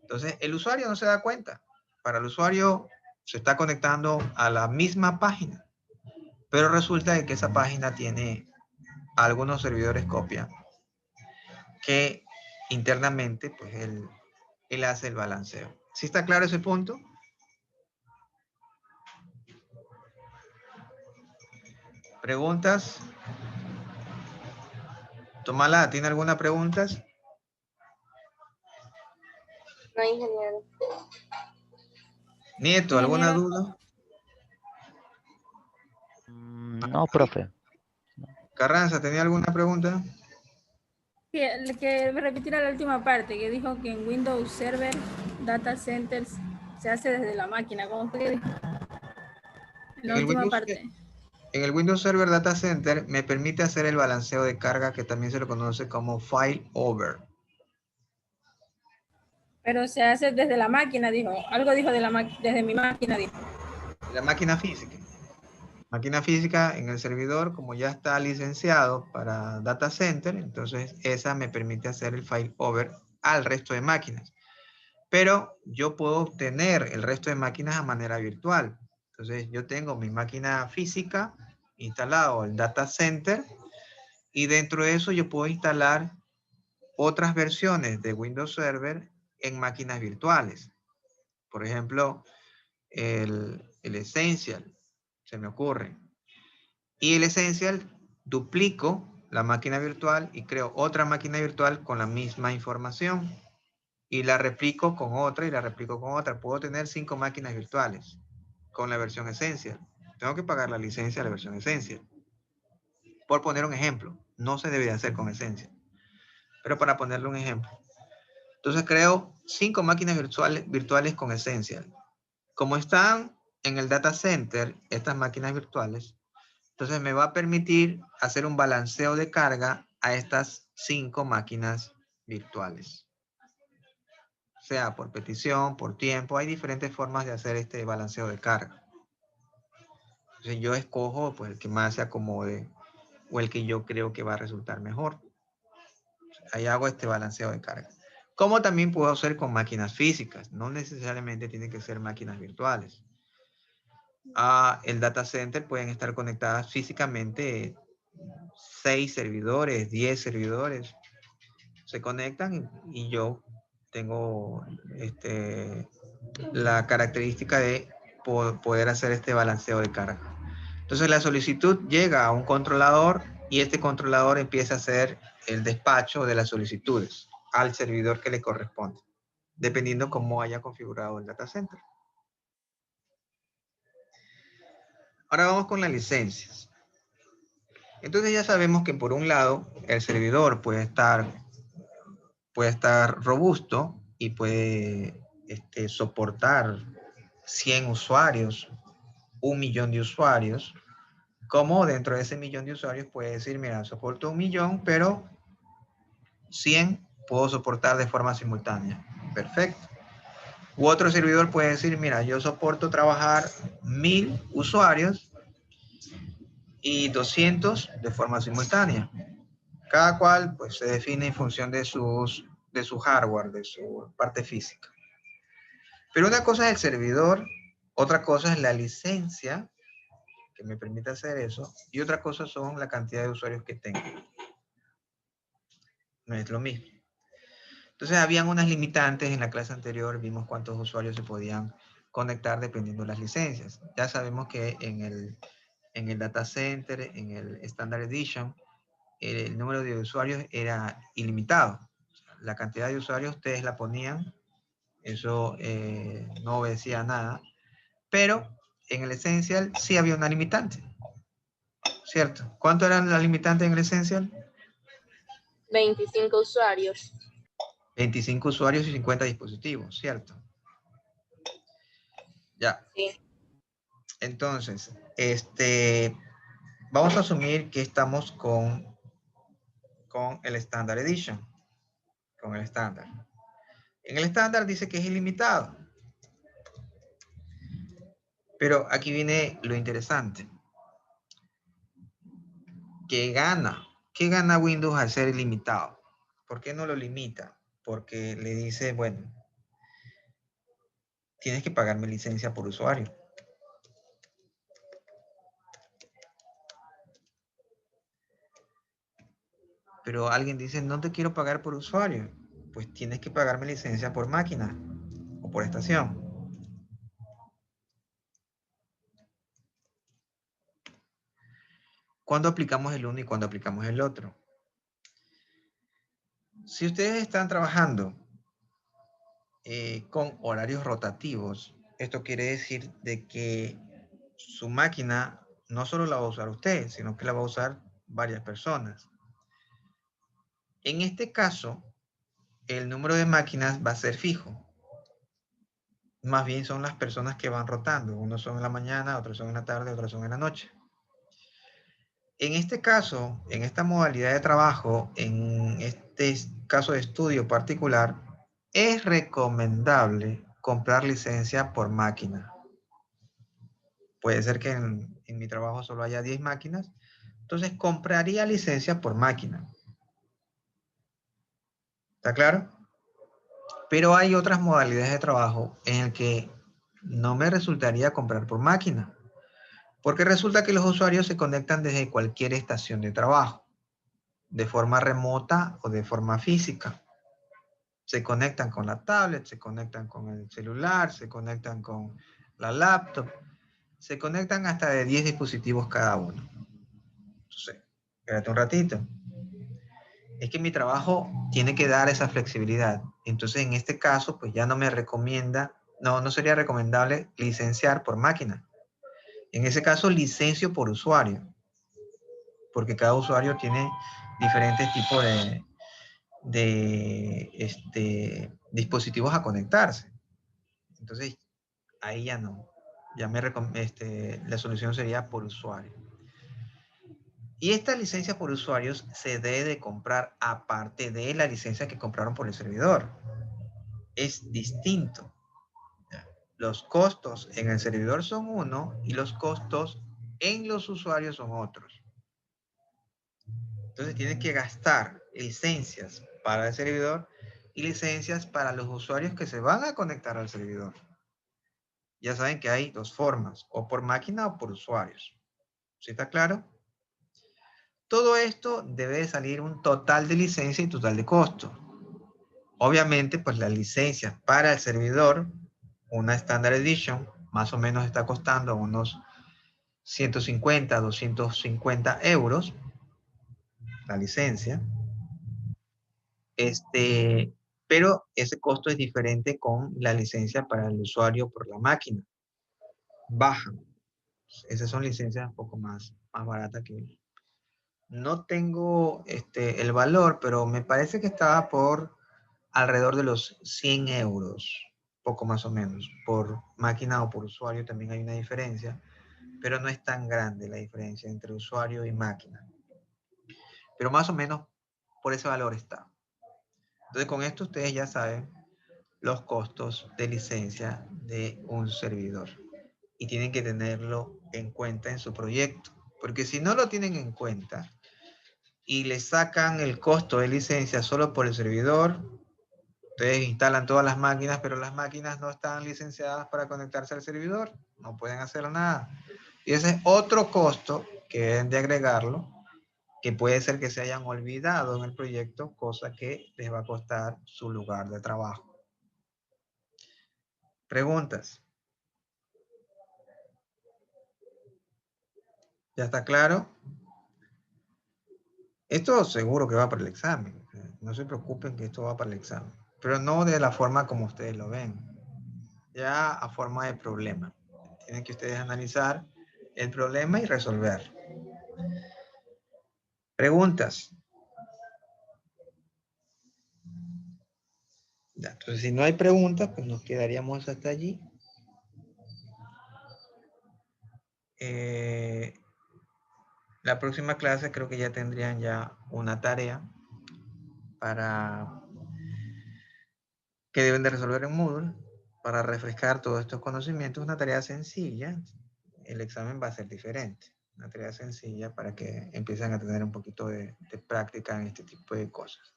A: Entonces, el usuario no se da cuenta. Para el usuario se está conectando a la misma página, pero resulta de que esa página tiene algunos servidores copia que internamente, pues él hace el balanceo. ¿Sí está claro ese punto? ¿Preguntas? Tomala, ¿tiene alguna pregunta?
D: No, ingeniero.
A: Nieto, ¿alguna duda?
G: No, profe.
A: Carranza, ¿tenía alguna pregunta?
M: Que me repitiera la última parte, que dijo que en Windows Server Data Centers se hace desde la máquina. ¿Cómo fue que dijo? En la última parte.
A: En el Windows Server Data Center me permite hacer el balanceo de carga que también se lo conoce como file over.
M: Pero se hace desde la máquina, dijo. Algo dijo de desde mi máquina, dijo.
A: La máquina física. Máquina física en el servidor, como ya está licenciado para Data Center, entonces esa me permite hacer el file over al resto de máquinas. Pero yo puedo obtener el resto de máquinas a manera virtual. Entonces yo tengo mi máquina física instalado el Data Center y dentro de eso yo puedo instalar otras versiones de Windows Server en máquinas virtuales. Por ejemplo, el Essential, se me ocurre. Y el Essential duplico la máquina virtual y creo otra máquina virtual con la misma información. Y la replico con otra y la replico con otra. Puedo tener 5 máquinas virtuales con la versión Essential. Tengo que pagar la licencia de la versión Essential. Por poner un ejemplo, no se debe hacer con Essential. Pero para ponerle un ejemplo. Entonces creo 5 máquinas virtuales con Essential. Como están en el data center, estas máquinas virtuales, entonces me va a permitir hacer un balanceo de carga a estas 5 máquinas virtuales. Sea por petición, por tiempo, hay diferentes formas de hacer este balanceo de carga. Entonces yo escojo pues, el que más se acomode o el que yo creo que va a resultar mejor. Ahí hago este balanceo de carga. Como también puedo hacer con máquinas físicas, no necesariamente tienen que ser máquinas virtuales. El data center pueden estar conectadas físicamente 6 servidores, 10 servidores. Se conectan y yo tengo la característica de poder hacer este balanceo de carga. Entonces la solicitud llega a un controlador y este controlador empieza a hacer el despacho de las solicitudes al servidor que le corresponde, dependiendo cómo haya configurado el data center. Ahora vamos con las licencias. Entonces ya sabemos que por un lado el servidor puede estar robusto y puede soportar 100 usuarios, 1.000.000 de usuarios, como dentro de ese 1.000.000 de usuarios puede decir, mira, soporto 1.000.000, pero 100 puedo soportar de forma simultánea. Perfecto. U otro servidor puede decir, mira, yo soporto trabajar 1.000 usuarios y 200 de forma simultánea. Cada cual pues se define en función de su hardware, de su parte física. Pero una cosa es el servidor, otra cosa es la licencia que me permite hacer eso, y otra cosa son la cantidad de usuarios que tengo. No es lo mismo. Entonces habían unas limitantes en la clase anterior, vimos cuántos usuarios se podían conectar dependiendo de las licencias. Ya sabemos que en el Data Center, en el Standard Edition, el número de usuarios era ilimitado. La cantidad de usuarios ustedes la ponían, eso no obedecía a nada, pero en el Essential sí había una limitante, ¿cierto? ¿Cuánto eran las limitantes en el Essential?
D: 25 usuarios.
A: 25 usuarios y 50 dispositivos, ¿cierto? Ya.
D: Sí.
A: Entonces, vamos a asumir que estamos con el Standard Edition, con el estándar. En el estándar dice que es ilimitado. Pero aquí viene lo interesante. ¿Qué gana? ¿Qué gana Windows al ser ilimitado? ¿Por qué no lo limita? Porque le dice, bueno, tienes que pagarme licencia por usuario. Pero alguien dice, no te quiero pagar por usuario. Pues tienes que pagarme licencia por máquina o por estación. ¿Cuándo aplicamos el uno y cuándo aplicamos el otro? Si ustedes están trabajando con horarios rotativos, esto quiere decir de que su máquina no solo la va a usar usted, sino que la va a usar varias personas. En este caso, el número de máquinas va a ser fijo. Más bien son las personas que van rotando. Unos son en la mañana, otros son en la tarde, otros son en la noche. En este caso, en esta modalidad de trabajo, en este caso de estudio particular, es recomendable comprar licencia por máquina. Puede ser que en mi trabajo solo haya 10 máquinas, entonces compraría licencia por máquina. ¿Está claro? Pero hay otras modalidades de trabajo en el que no me resultaría comprar por máquina, porque resulta que los usuarios se conectan desde cualquier estación de trabajo, de forma remota o de forma física. Se conectan con la tablet, se conectan con el celular, se conectan con la laptop, se conectan hasta de 10 dispositivos cada uno. Entonces, espérate un ratito. Es que mi trabajo tiene que dar esa flexibilidad. Entonces, en este caso, pues ya no me recomienda, no sería recomendable licenciar por máquina. En ese caso, licencio por usuario, porque cada usuario tiene diferentes tipos de dispositivos a conectarse. Entonces, ahí ya no. Ya la solución sería por usuario. Y esta licencia por usuarios se debe de comprar aparte de la licencia que compraron por el servidor. Es distinto. Los costos en el servidor son uno y los costos en los usuarios son otros. Entonces tienes que gastar licencias para el servidor y licencias para los usuarios que se van a conectar al servidor. Ya saben que hay dos formas, o por máquina o por usuarios. ¿Sí está claro? Todo esto debe de salir un total de licencia y total de costo. Obviamente, pues la licencia para el servidor, una Standard Edition, más o menos está costando unos 150, 250 euros la licencia. Pero ese costo es diferente con la licencia para el usuario por la máquina. Baja. Esas son licencias un poco más baratas que... No tengo el valor, pero me parece que estaba por alrededor de los 100 euros, poco más o menos. Por máquina o por usuario también hay una diferencia, pero no es tan grande la diferencia entre usuario y máquina. Pero más o menos por ese valor está. Entonces con esto ustedes ya saben los costos de licencia de un servidor. Y tienen que tenerlo en cuenta en su proyecto. Porque si no lo tienen en cuenta y le sacan el costo de licencia solo por el servidor, ustedes instalan todas las máquinas, pero las máquinas no están licenciadas para conectarse al servidor. No pueden hacer nada. Y ese es otro costo que deben de agregarlo, que puede ser que se hayan olvidado en el proyecto, cosa que les va a costar su lugar de trabajo. ¿Preguntas? ¿Ya está claro? Esto seguro que va para el examen. No se preocupen que esto va para el examen. Pero no de la forma como ustedes lo ven. Ya a forma de problema. Tienen que ustedes analizar el problema y resolver. ¿Preguntas? Ya, entonces si no hay preguntas, pues nos quedaríamos hasta allí. La próxima clase creo que ya tendrían ya una tarea para que deben de resolver en Moodle para refrescar todos estos conocimientos. Una tarea sencilla. El examen va a ser diferente. Una tarea sencilla para que empiecen a tener un poquito de práctica en este tipo de cosas.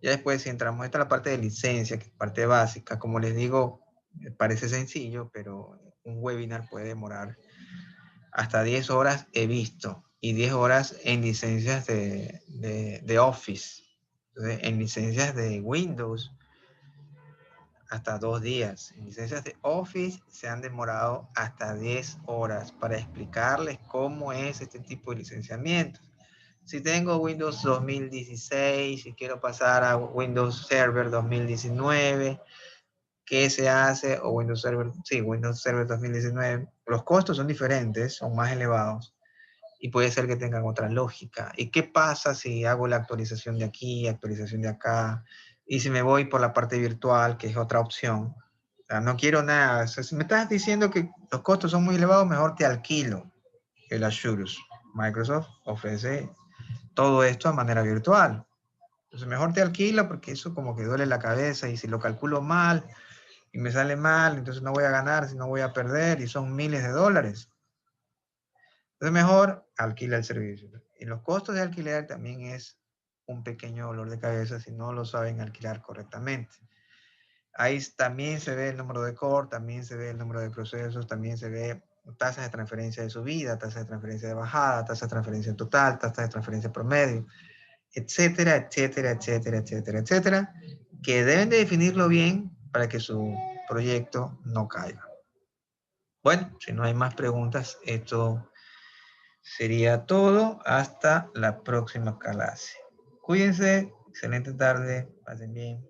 A: Ya después, si entramos, esta es la parte de licencia, que es parte básica. Como les digo, parece sencillo, pero un webinar puede demorar hasta 10 horas, he visto, y 10 horas en licencias de Office. Entonces, en licencias de Windows, hasta 2 días. En licencias de Office se han demorado hasta 10 horas para explicarles cómo es este tipo de licenciamiento. Si tengo Windows 2016, si quiero pasar a Windows Server 2019, ¿qué se hace? O Windows Server, sí, Windows Server 2019. Los costos son diferentes, son más elevados y puede ser que tengan otra lógica. ¿Y qué pasa si hago la actualización de aquí, actualización de acá? Y si me voy por la parte virtual, que es otra opción. O sea, no quiero nada. O sea, si me estás diciendo que los costos son muy elevados, mejor te alquilo el Azure. Microsoft ofrece todo esto de manera virtual. Entonces mejor te alquilo porque eso como que duele la cabeza y si lo calculo mal y me sale mal, entonces no voy a ganar, sino voy a perder y son miles de dólares. Entonces mejor alquila el servicio. Y los costos de alquiler también es un pequeño dolor de cabeza si no lo saben alquilar correctamente. Ahí también se ve el número de core, también se ve el número de procesos, también se ve tasas de transferencia de subida, tasas de transferencia de bajada, tasas de transferencia total, tasas de transferencia promedio, etcétera, etcétera, etcétera, etcétera, etcétera, que deben de definirlo bien para que su proyecto no caiga. Bueno, si no hay más preguntas, esto sería todo. Hasta la próxima clase. Cuídense, excelente tarde, pasen bien.